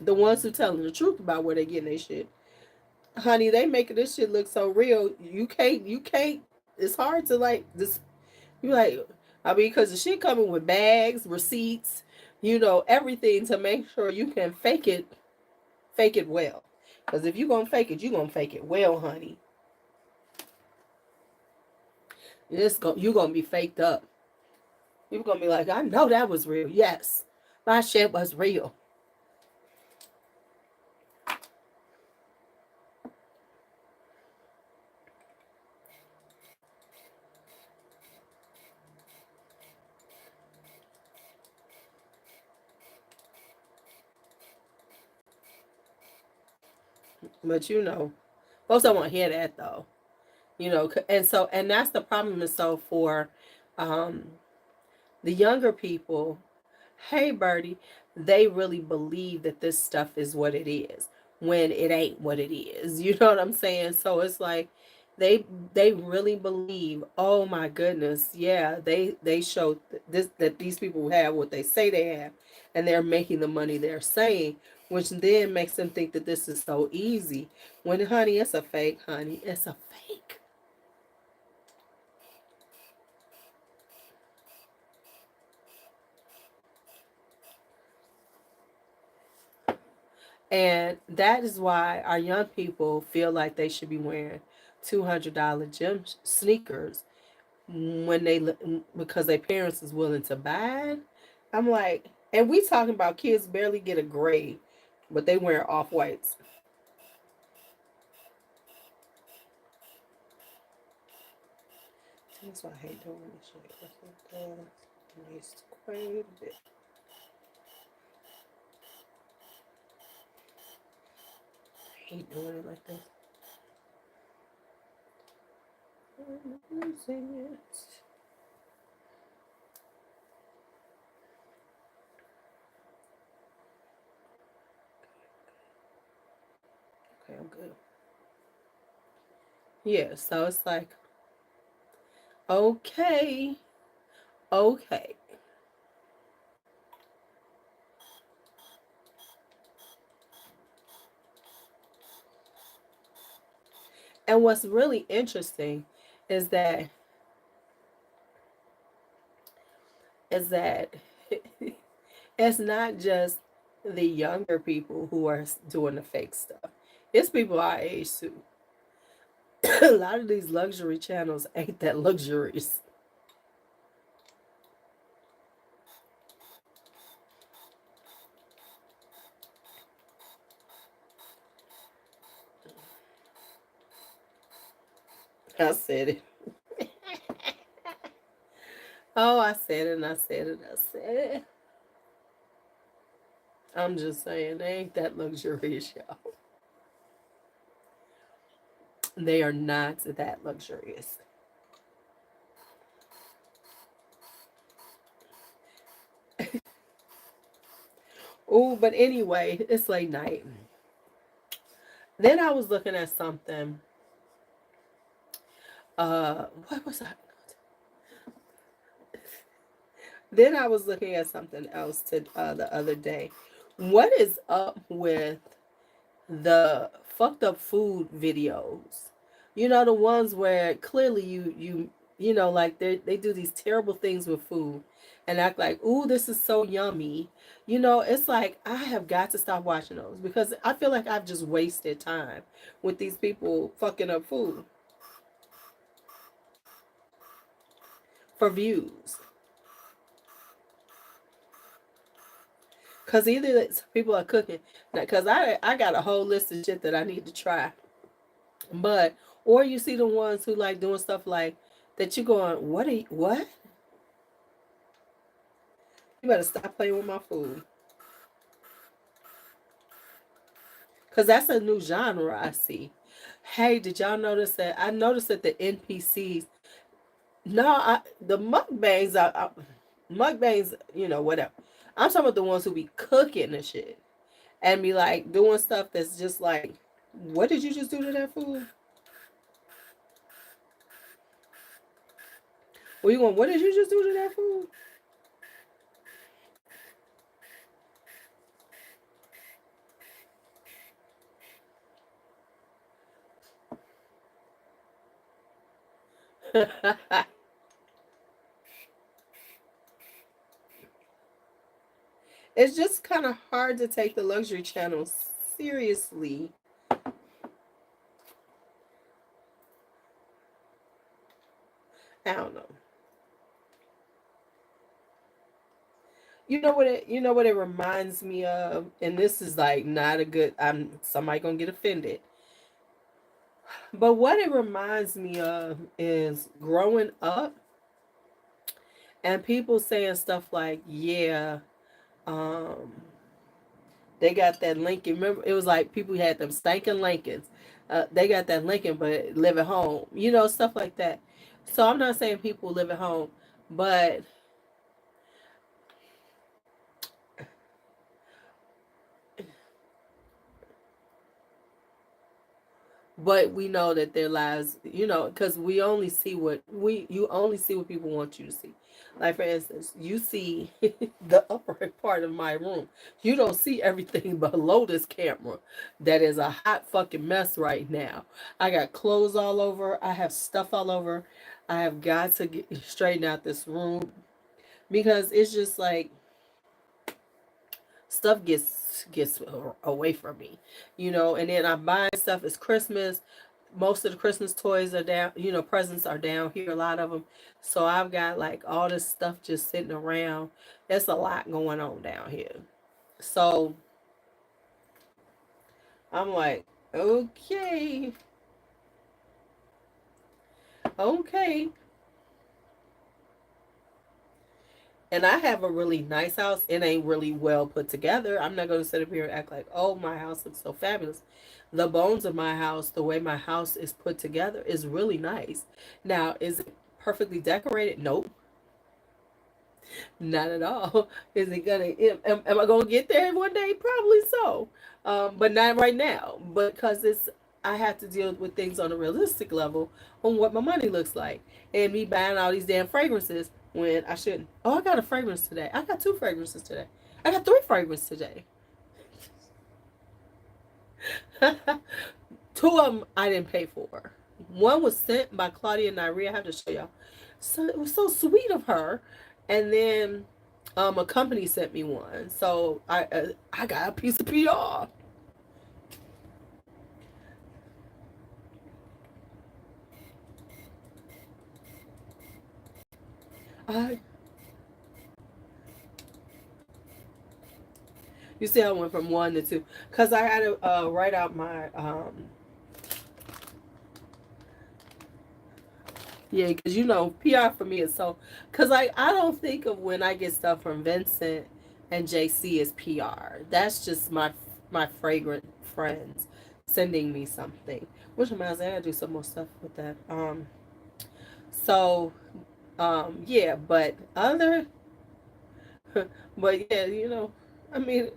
the ones who telling the truth about where they getting their shit, honey, they making this shit look so real. You can't. It's hard to like this. You like, I mean, because the shit coming with bags, receipts, everything to make sure you can fake it well. Because if you gonna fake it, you gonna fake it well, honey. You gonna be faked up. You're gonna be like, I know that was real. Yes, my shit was real. But folks don't want to hear that though. And that's the problem. And so for um, the younger people, hey Birdie, they really believe that this stuff is what it is when it ain't what it is. You know what I'm saying? So it's like they they really believe, oh my goodness, yeah, they show this that these people have what they say they have, and they're making the money they're saying, which then makes them think that this is so easy. When honey, it's a fake, honey. It's a fake. And that is why our young people feel like they should be wearing $200 gym sneakers when because their parents is willing to buy it. I'm like, and we talking about kids barely get a grade, but they wear off whites. That's why I hate doing this shit. Nice quite a bit. I hate doing it like this. I'm losing it. Okay, I'm good. Yeah, so it's like, okay, okay. And what's really interesting is that is that it's not just the younger people who are doing the fake stuff. It's people our age too. A lot of these luxury channels ain't that luxurious. I said it. Oh, I said it and I said it. I said it. I'm just saying they ain't that luxurious, y'all. They are not that luxurious. Oh, but anyway, it's late night. Then I was looking at something. What was I? Then I was looking at something else the other day. What is up with the fucked up food videos? The ones where clearly like they do these terrible things with food and act like, ooh, this is so yummy. It's like I have got to stop watching those because I feel like I've just wasted time with these people fucking up food for views. Cause either people are cooking, cause I got a whole list of shit that I need to try, but or you see the ones who like doing stuff like that. You going, what are you, what? You better stop playing with my food, cause that's a new genre I see. Hey, did y'all notice that? I noticed that the NPCs, no, the mukbangs, you know, whatever. I'm talking about the ones who be cooking and shit and be like doing stuff that's just like, what did you just do to that food? Well, you going, what did you just do to that food? It's just kind of hard to take the luxury channel seriously. I don't know. You know what it reminds me of, and this is like not a good. I'm somebody gonna get offended, but what it reminds me of is growing up and people saying stuff like, "Yeah, um, they got that Lincoln." Remember, it was like people had them stinking Lincolns. They got that Lincoln, but live at home. You know, stuff like that. So I'm not saying people live at home, but we know that their lives, you know, because we only see what you only see what people want you to see. Like for instance, you see the upper part of my room. You don't see everything below this camera. That is a hot fucking mess right now. I got clothes all over. I have stuff all over. I have got to straighten out this room because it's just like stuff gets away from me, you know. And then I'm buying stuff. It's Christmas. Most of the Christmas toys are down. You know, presents are down here. A lot of them. So I've got like all this stuff just sitting around. There's a lot going on down here. So I'm like, okay, okay. And I have a really nice house. It ain't really well put together. I'm not going to sit up here and act like, oh, my house looks so fabulous. The bones of my house, the way my house is put together, is really nice. Now, is it perfectly decorated? Nope, not at all. Is it gonna? Am I gonna get there one day? Probably so, but not right now. Because it's I have to deal with things on a realistic level on what my money looks like, and me buying all these damn fragrances when I shouldn't. Oh, I got a fragrance today. I got two fragrances today. I got three fragrances today. Two of them I didn't pay for. One was sent by Claudia Nairi. I have to show y'all. So it was so sweet of her. And then a company sent me one. So I got a piece of PR. I You see I went from one to two cuz I had to write out my yeah, because you know, PR for me is so. Because I don't think of when I get stuff from Vincent and JC as PR. That's just my fragrant friends sending me something. Which reminds me, I gotta do some more stuff with that. So, yeah, but other, but yeah, you know, I mean,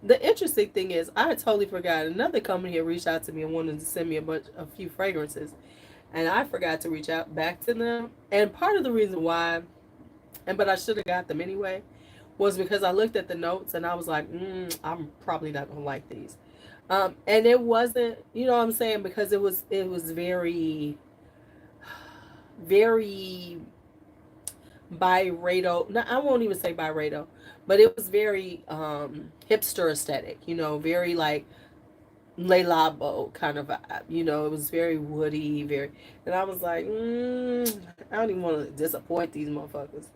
the interesting thing is, I totally forgot. Another company had reached out to me and wanted to send me a few fragrances, and I forgot to reach out back to them. And part of the reason why, but I should have got them anyway, was because I looked at the notes and I was like, I'm probably not gonna like these. And it wasn't, you know what I'm saying, because it was very, very biracial. No, I won't even say biracial, but it was very hipster aesthetic. You know, very like Le Labo kind of vibe. You know, it was very woody, very, and I was like, I don't even want to disappoint these motherfuckers.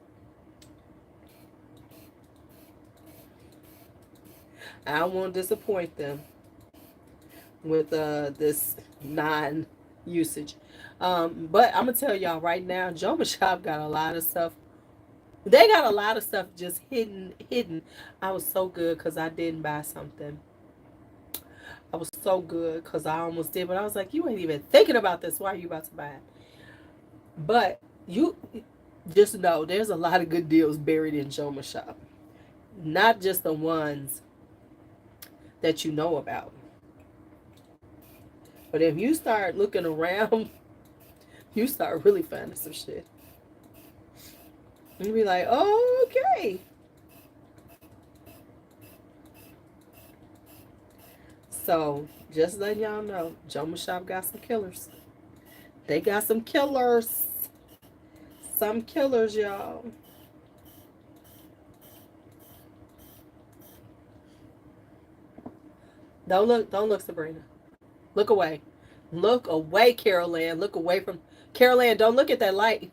I won't disappoint them with this non-usage. But I'm gonna tell y'all right now, Joma Shop got a lot of stuff. They got a lot of stuff just hidden. I was so good because I didn't buy something. I was so good because I almost did, but I was like, you ain't even thinking about this. Why are you about to buy it? But you just know there's a lot of good deals buried in Joma Shop. Not just the ones that you know about. But if you start looking around, you start really finding some shit. You be like, oh, okay. So just letting y'all know, Joma Shop got some killers. They got some killers. Some killers, y'all. Don't look, Sabrina. Look away. Look away, Carol Ann. Look away from Carol Ann. Don't look at that light.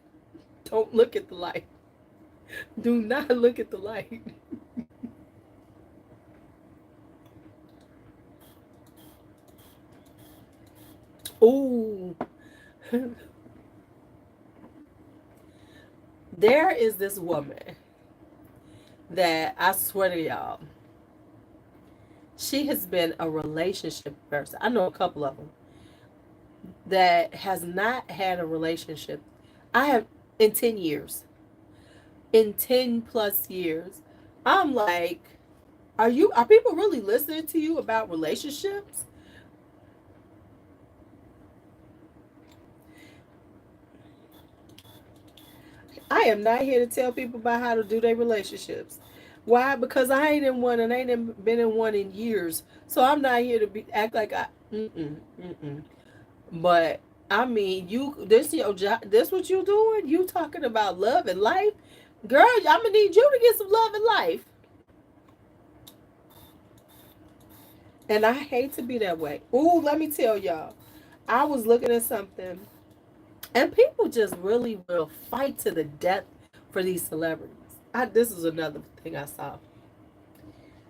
Don't look at the light. Do not look at the light. Ooh. There is this woman that I swear to y'all, she has been a relationship person. I know a couple of them that has not had a relationship. I have in 10 years. In 10 plus years. I'm like, are people really listening to you about relationships? I am not here to tell people about how to do their relationships. Why? Because I ain't in one and ain't been in one in years. So I'm not here to be act like I. Mm-mm. But I mean, you this your job. This what you doing? You talking about love and life, girl? I'm gonna need you to get some love and life. And I hate to be that way. Ooh, let me tell y'all. I was looking at something, and people just really will fight to the death for these celebrities. This is another thing I saw.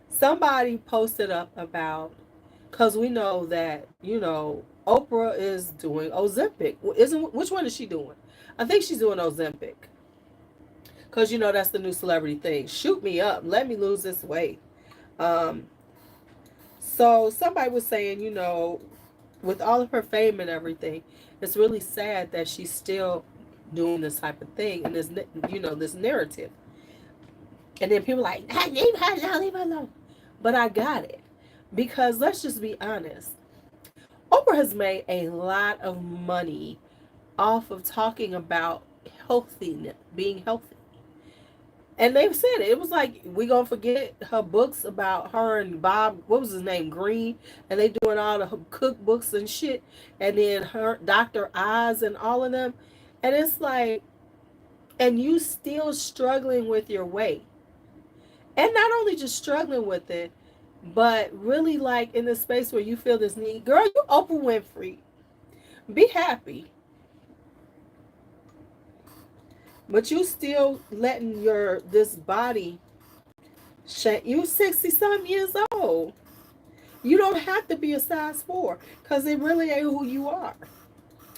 Somebody posted up about, because we know that Oprah is doing Ozempic. Isn't which one is she doing? I think she's doing Ozempic. Because that's the new celebrity thing. Shoot me up. Let me lose this weight. Um, so somebody was saying, with all of her fame and everything, it's really sad that she's still doing this type of thing and this narrative. And then people are like, hey, leave her alone, leave her alone. But I got it. Because let's just be honest. Oprah has made a lot of money off of talking about healthiness, being healthy. And they've said it. It was like we gonna forget her books about her and Bob. What was his name? Green. And they doing all the cookbooks and shit. And then her Dr. Oz and all of them. And it's like, and you still struggling with your weight, and not only just struggling with it, but really like in the space where you feel this need. Girl, you Oprah Winfrey. Be happy. But you still letting this body shake. You 60 some years old. You don't have to be a size 4 because it really ain't who you are.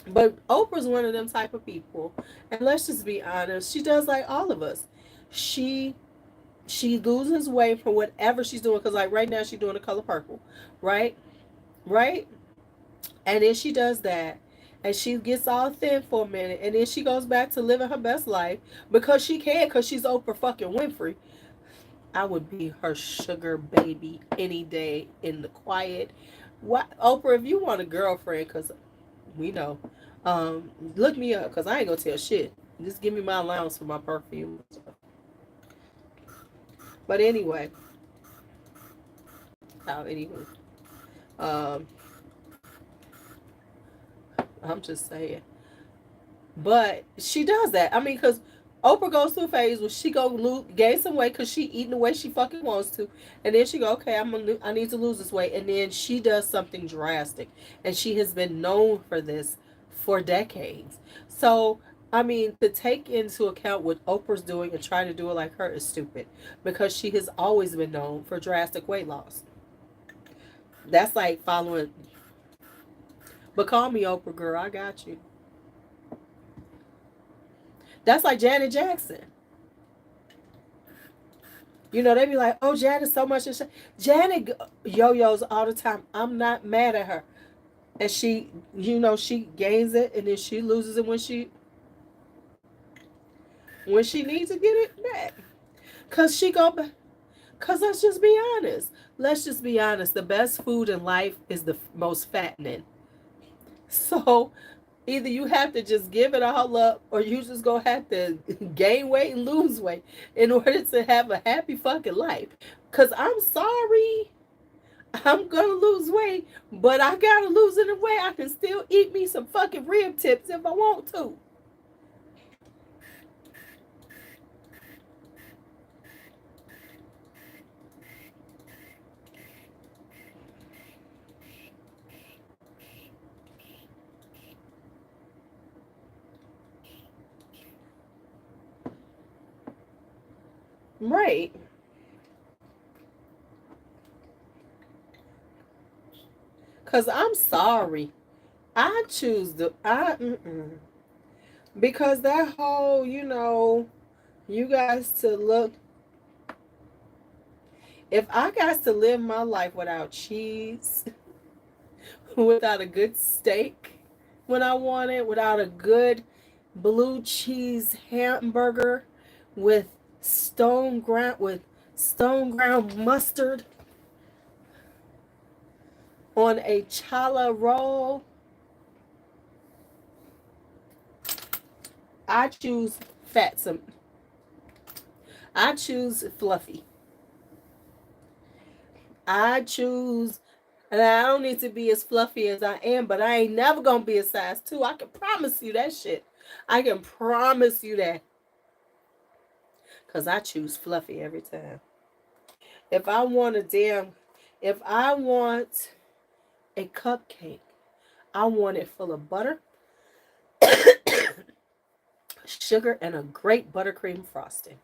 But Oprah's one of them type of people. And let's just be honest, she does like all of us. She she loses weight from whatever she's doing, because like right now she's doing the color purple, right? Right? And then she does that, and she gets all thin for a minute, and then she goes back to living her best life because she can, because she's Oprah fucking Winfrey. I would be her sugar baby any day in the quiet. What, Oprah, if you want a girlfriend, because we know, look me up, because I ain't gonna tell shit. Just give me my allowance for my perfume. But anyway, anyway, um, I'm just saying. But she does that. I mean, because Oprah goes through a phase where she gain some weight because she eating the way she fucking wants to, and then she go, okay, I need to lose this weight, and then she does something drastic, and she has been known for this for decades. So I mean, to take into account what Oprah's doing and trying to do it like her is stupid, because she has always been known for drastic weight loss. That's like following. But call me Oprah, girl. I got you. That's like Janet Jackson. You know, they be like, oh, Janet's so much. Janet yo-yos all the time. I'm not mad at her. And she, she gains it and then she loses it when she needs to get it back. Cause she go back. Cause let's just be honest. Let's just be honest. The best food in life is the most fattening. So either you have to just give it all up or you just gonna have to gain weight and lose weight in order to have a happy fucking life. Cause I'm sorry, I'm gonna lose weight, but I gotta lose it in a way I can still eat me some fucking rib tips if I want to. Right. Cause I'm sorry. I choose the because that whole, you guys to look. If I got to live my life without cheese, without a good steak when I want it, without a good blue cheese hamburger with stone ground mustard on a challah roll, I choose fat some. I choose fluffy. I choose, and I don't need to be as fluffy as I am, but I ain't never gonna be a size 2. I can promise you that shit. I can promise you that. Because I choose fluffy every time. If I want a damn, if I want a cupcake, I want it full of butter, sugar, and a great buttercream frosting.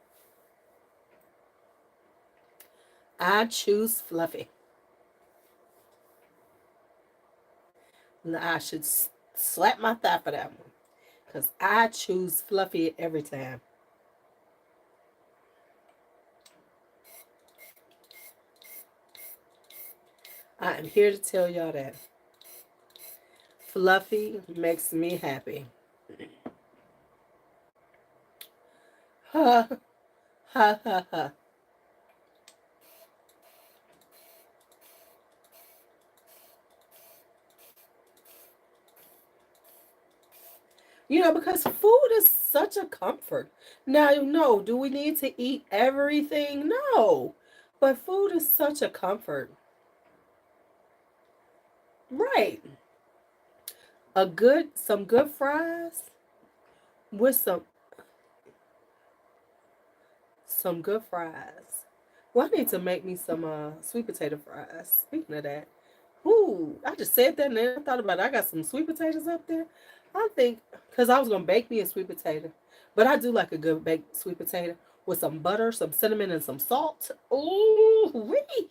I choose fluffy. I should slap my thigh for that one. Because I choose fluffy every time. I am here to tell y'all that. Fluffy makes me happy. Ha ha ha ha. Because food is such a comfort. Now, no, do we need to eat everything? No. But food is such a comfort. Right. Some good fries with some good fries. Well, I need to make me some sweet potato fries. Speaking of that, ooh, I just said that and then I thought about it. I got some sweet potatoes up there. I think because I was gonna bake me a sweet potato, but I do like a good baked sweet potato with some butter, some cinnamon, and some salt. Ooh, wee!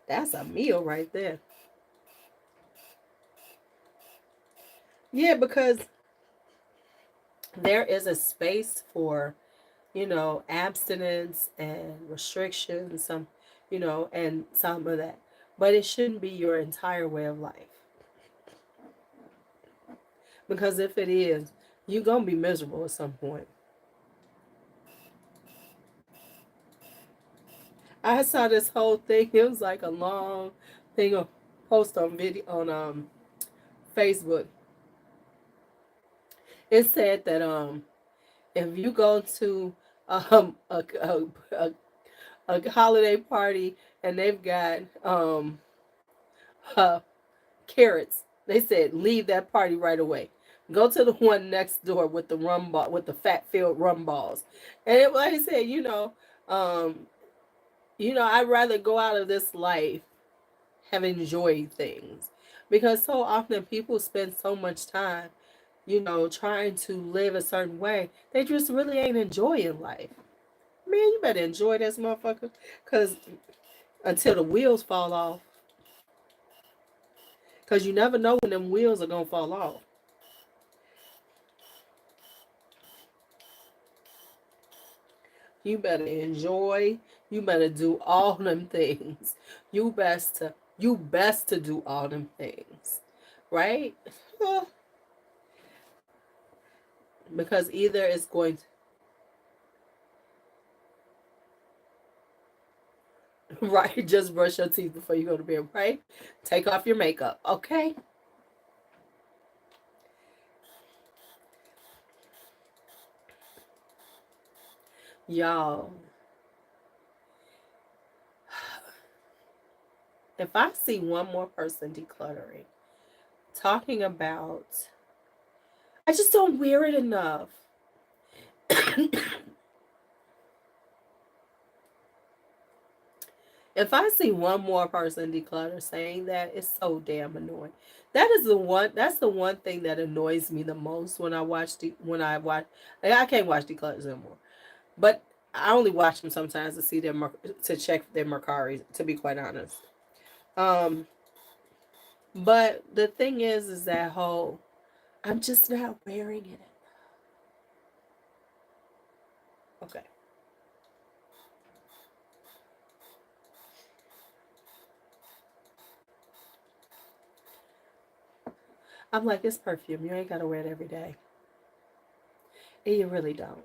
That's a meal right there. Yeah, because there is a space for abstinence and restrictions, and some of that. But it shouldn't be your entire way of life. Because if it is, you're going to be miserable at some point. I saw this whole thing. It was like a long thing of post on video on Facebook. It said that if you go to a holiday party and they've got uh, carrots. They said leave that party right away. Go to the one next door with the rum ball with the fat filled rum balls. And like I said, I'd rather go out of this life having enjoyed things. Because so often people spend so much time, trying to live a certain way. They just really ain't enjoying life. Man, you better enjoy this motherfucker. Cause until the wheels fall off. Because you never know when them wheels are going to fall off. You better enjoy. You better do all them things. You best to do all them things. Right? Because either it's going to, right, just brush your teeth before you go to bed, right? Take off your makeup, okay? Y'all, if I see one more person decluttering, talking about, I just don't wear it enough. If I see one more person declutter saying that, it's so damn annoying. That's the one thing that annoys me the most when I can't watch declutters anymore. But I only watch them sometimes to see to check their Mercari, to be quite honest. Um but the thing is that whole, I'm just not wearing it. Okay. I'm like, it's perfume. You ain't gotta wear it every day. And you really don't.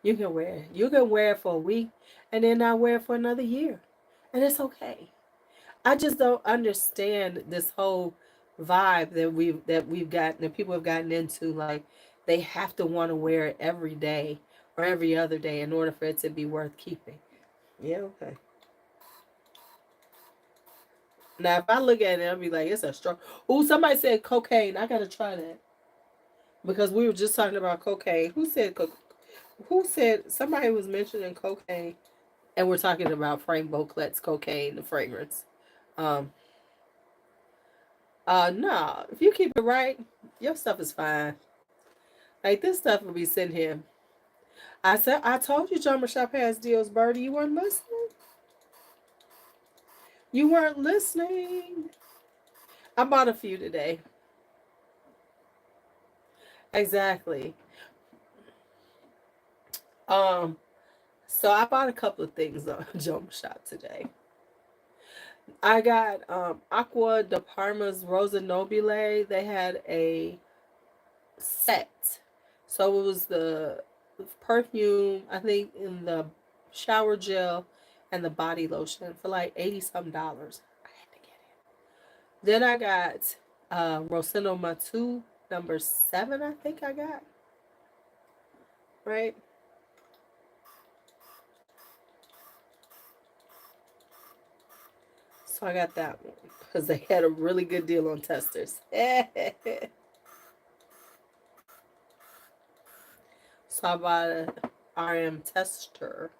You can wear it for a week and then not wear it for another year. And it's okay. I just don't understand this whole vibe that we've gotten, that people have gotten into, like they have to want to wear it every day or every other day in order for it to be worth keeping. Yeah, okay. Now if I look at it, I'll be like, it's a strong. Oh, somebody said cocaine. I gotta try that. Because we were just talking about cocaine. Who said somebody was mentioning cocaine, and we're talking about Frank Beauclerc's cocaine, the fragrance. Um, no, if you keep it right, your stuff is fine. Like this stuff will be sitting here. I told you Jumper Shop has deals, Birdie. You weren't listening. You weren't listening. I bought a few today. Exactly. Um, so I bought a couple of things on Jumper Shop today. I got Aqua de Parma's Rosa Nobile. They had a set. So it was the perfume, I think, in the shower gel and the body lotion for like 80 some dollars. I had to get it. Then I got Rosino Matu number 7, I think I got. Right? So I got that one because they had a really good deal on testers. So I bought a RM tester.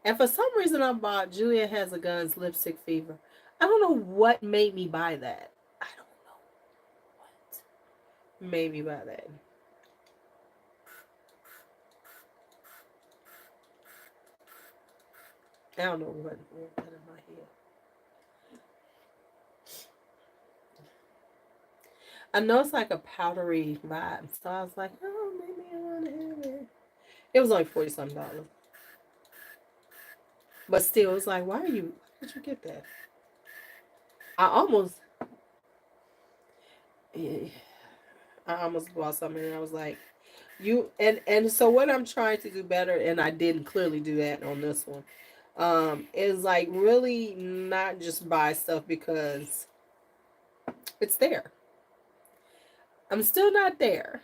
And for some reason I bought Julia Has a Gun's Lipstick Fever. I don't know what made me buy that. I don't know what made me buy that. I don't know what got in my head. I know it's like a powdery vibe. So I was like, oh, maybe I want to have it. It was only 40 something dollars. But still, it's like, why did you get that? I almost, yeah, I almost bought something and I was like, and so what I'm trying to do better, and I didn't clearly do that on this one, is like really not just buy stuff because it's there. I'm still not there.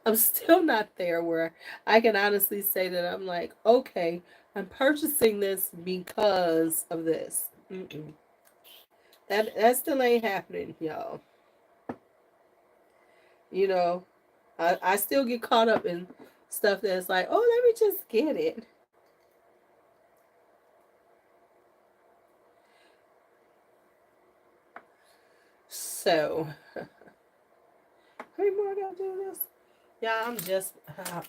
I'm still not there where I can honestly say that I'm like, okay, I'm purchasing this because of this. Mm-mm. That still ain't happening, y'all. You know, I still get caught up in stuff that's like, oh, let me just get it. So, how many more I gotta do this? Yeah,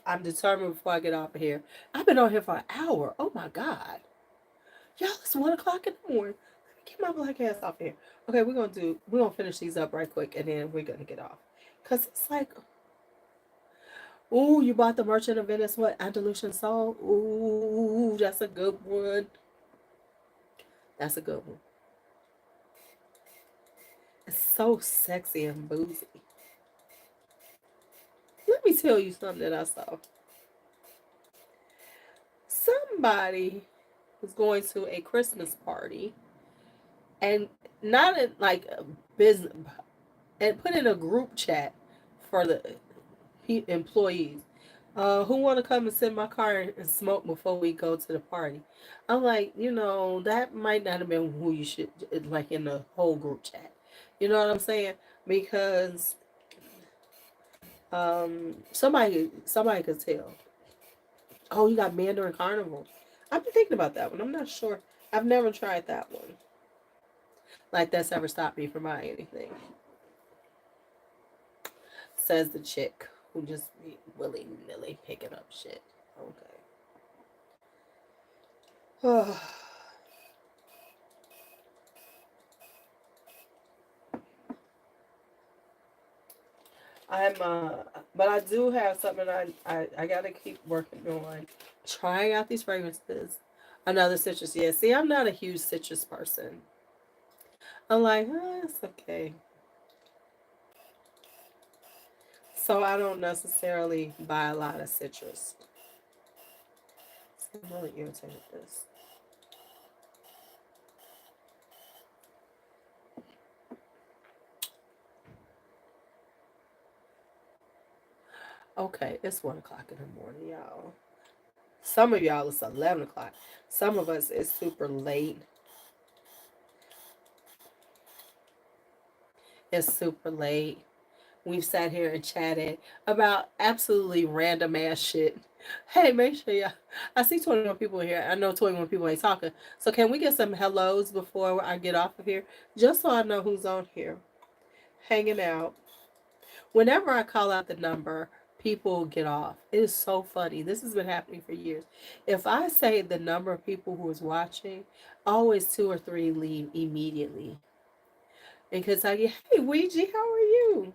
I'm determined before I get off of here. I've been on here for an hour. Oh my God. Y'all, it's 1 o'clock in the morning. Let me get my black ass off here. Okay, we're gonna finish these up right quick, and then we're gonna get off. Cause it's like, ooh, you bought the Merchant of Venice, what, Andalusian Soul? Ooh, that's a good one. That's a good one. It's so sexy and boozy. Let me tell you something that I saw. Somebody was going to a Christmas party, and not in like a business, and put in a group chat for the employees. Who want to come and sit in my car and smoke before we go to the party? I'm like, that might not have been who you should, like, in the whole group chat. You know what I'm saying? Because somebody could tell. Oh, you got Mandarin Carnival. I've been thinking about that one. I'm not sure. I've never tried that one. Like that's ever stopped me from buying anything. Says the chick who just be willy nilly picking up shit. Okay. I'm but I do have something I gotta keep working on. Trying out these fragrances. Another citrus, yeah. See, I'm not a huge citrus person. I'm like, it's okay. So I don't necessarily buy a lot of citrus. I'm really irritated with this. Okay, it's 1 o'clock in the morning, y'all. Some of y'all it's 11 o'clock. Some of us it's super late. It's super late. We've sat here and chatted about absolutely random ass shit. Hey, make sure y'all. I see 21 people here. I know 21 people ain't talking. So can we get some hellos before I get off of here? Just so I know who's on here. Hanging out. Whenever I call out the number, people get off. It is so funny. This has been happening for years. If I say the number of people who is watching, always two or three leave immediately. Because I get, hey, Ouija, how are you?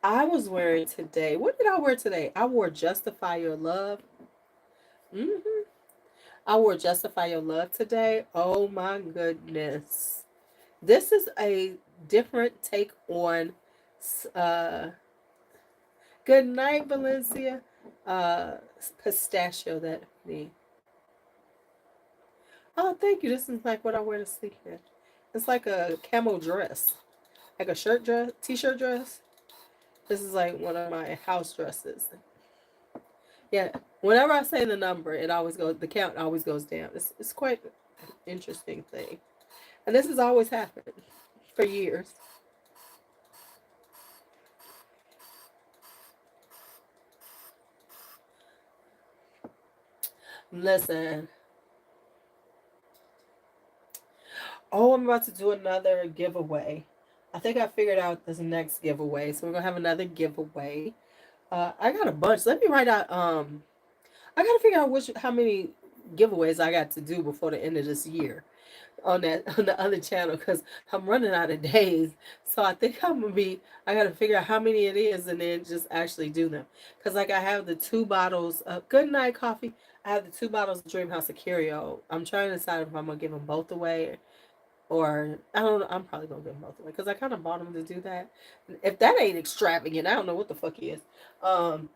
I was wearing today. What did I wear today? I wore Justify Your Love. hmm I wore Justify Your Love today. Oh my goodness. This is a different take on uh good night, Valencia. Uh Pistachio that me. Oh, thank you. This is like what I wear to sleep in. It's like a camo dress. Like a shirt dress, t-shirt dress. This is like one of my house dresses. Yeah. Whenever I say the number, it always goes. The count always goes down. It's quite an interesting thing, and this has always happened for years. Listen. Oh, I'm about to do another giveaway. I think I figured out this next giveaway, so we're gonna have another giveaway. I got a bunch. Let me write out. I gotta figure out how many giveaways I got to do before the end of this year on that on the other channel because I'm running out of days. So I think I gotta figure out how many it is and then just actually do them. Cause like I have the 2 bottles of Good Night Coffee. I have the 2 bottles of Dream House of Curio. I'm trying to decide if I'm gonna give them both away or I don't know. I'm probably gonna give them both away because I kind of bought them to do that. If that ain't extravagant, I don't know what the fuck is. Um,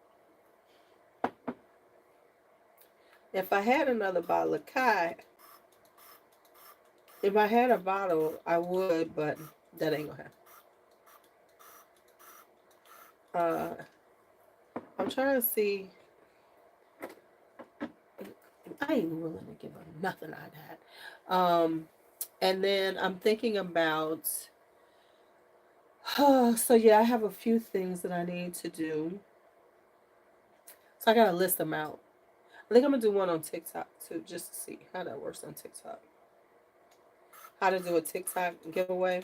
if I had another bottle of Kai, if I had a bottle, I would, but that ain't gonna happen. I'm trying to see. I ain't willing to give her nothing like that. And then I'm thinking about. So yeah, I have a few things that I need to do. So I gotta list them out. I think I'm gonna do one on TikTok too, just to see how that works on TikTok. How to do a TikTok giveaway.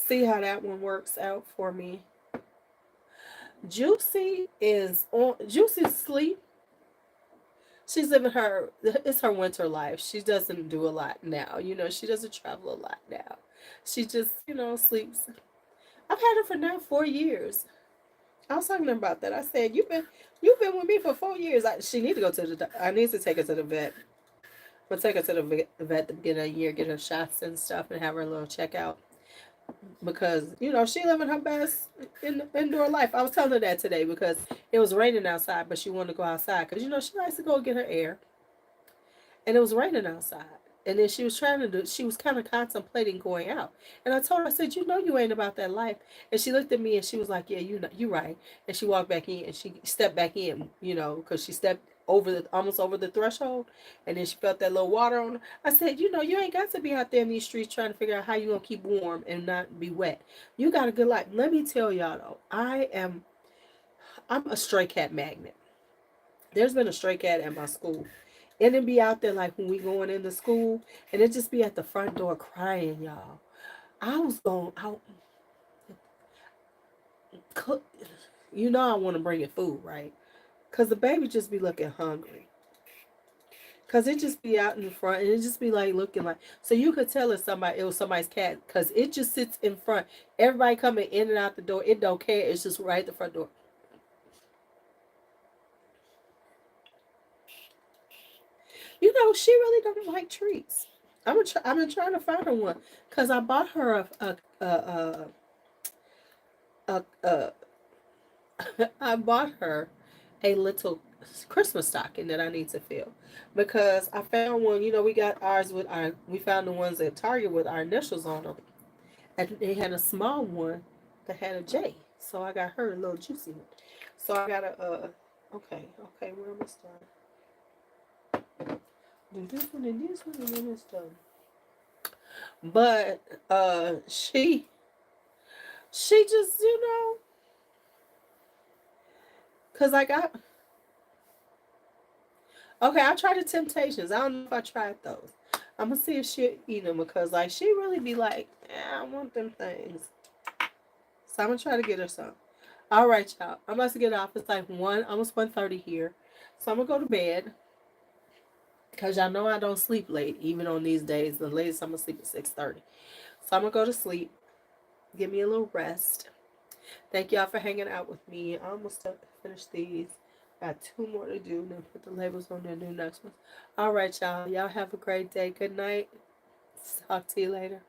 See how that one works out for me. Juicy is on Juicy's sleep. She's living it's her winter life. She doesn't do a lot now. She doesn't travel a lot now. She just, sleeps. I've had her for now 4 years. I was talking to her about that. I said, you've been with me for 4 years. She need to go to I need to take her to the vet. We'll take her to the vet at the beginning of the year, get her shots and stuff, and have her a little checkout. Because, she living her best indoor life. I was telling her that today because it was raining outside, but she wanted to go outside because, she likes to go get her air. And it was raining outside. And then she was she was kind of contemplating going out. And I told her, I said, you ain't about that life. And she looked at me and she was like, yeah, you right. And she walked back in and she stepped back in, because she stepped almost over the threshold. And then she felt that little water on her. I said, you ain't got to be out there in these streets trying to figure out how you going to keep warm and not be wet. You got a good life. Let me tell y'all though, I'm a stray cat magnet. There's been a stray cat at my school. And it be out there like when we going into school, and it just be at the front door crying, y'all. I was going out. I want to bring it food, right? Because the baby just be looking hungry. Because it just be out in the front, and it just be like looking like. So you could tell it was somebody's cat, because it just sits in front. Everybody coming in and out the door, it don't care. It's just right at the front door. She really don't like treats. I've been trying to find her one because I bought her a I bought her a little Christmas stocking that I need to fill because I found one. We got ours we found the ones at Target with our initials on them, and they had a small one that had a J. So I got her a little juicy one. So I got okay, we're almost done. Do this one and this one and then it's done. But she just, cause I got okay. I tried the Temptations. I don't know if I tried those. I'm gonna see if she'll eat them because like she really be like, I want them things. So I'm gonna try to get her some. All right, y'all. I'm about to get off. It's like almost 1:30 here. So I'm gonna go to bed because y'all know I don't sleep late, even on these days. The latest I'm gonna sleep at 6:30. So I'm gonna go to sleep. Give me a little rest. Thank y'all for hanging out with me. I almost finished these. Got 2 more to do. Then put the labels on there. Do next ones. All right, y'all. Y'all have a great day. Good night. Talk to you later.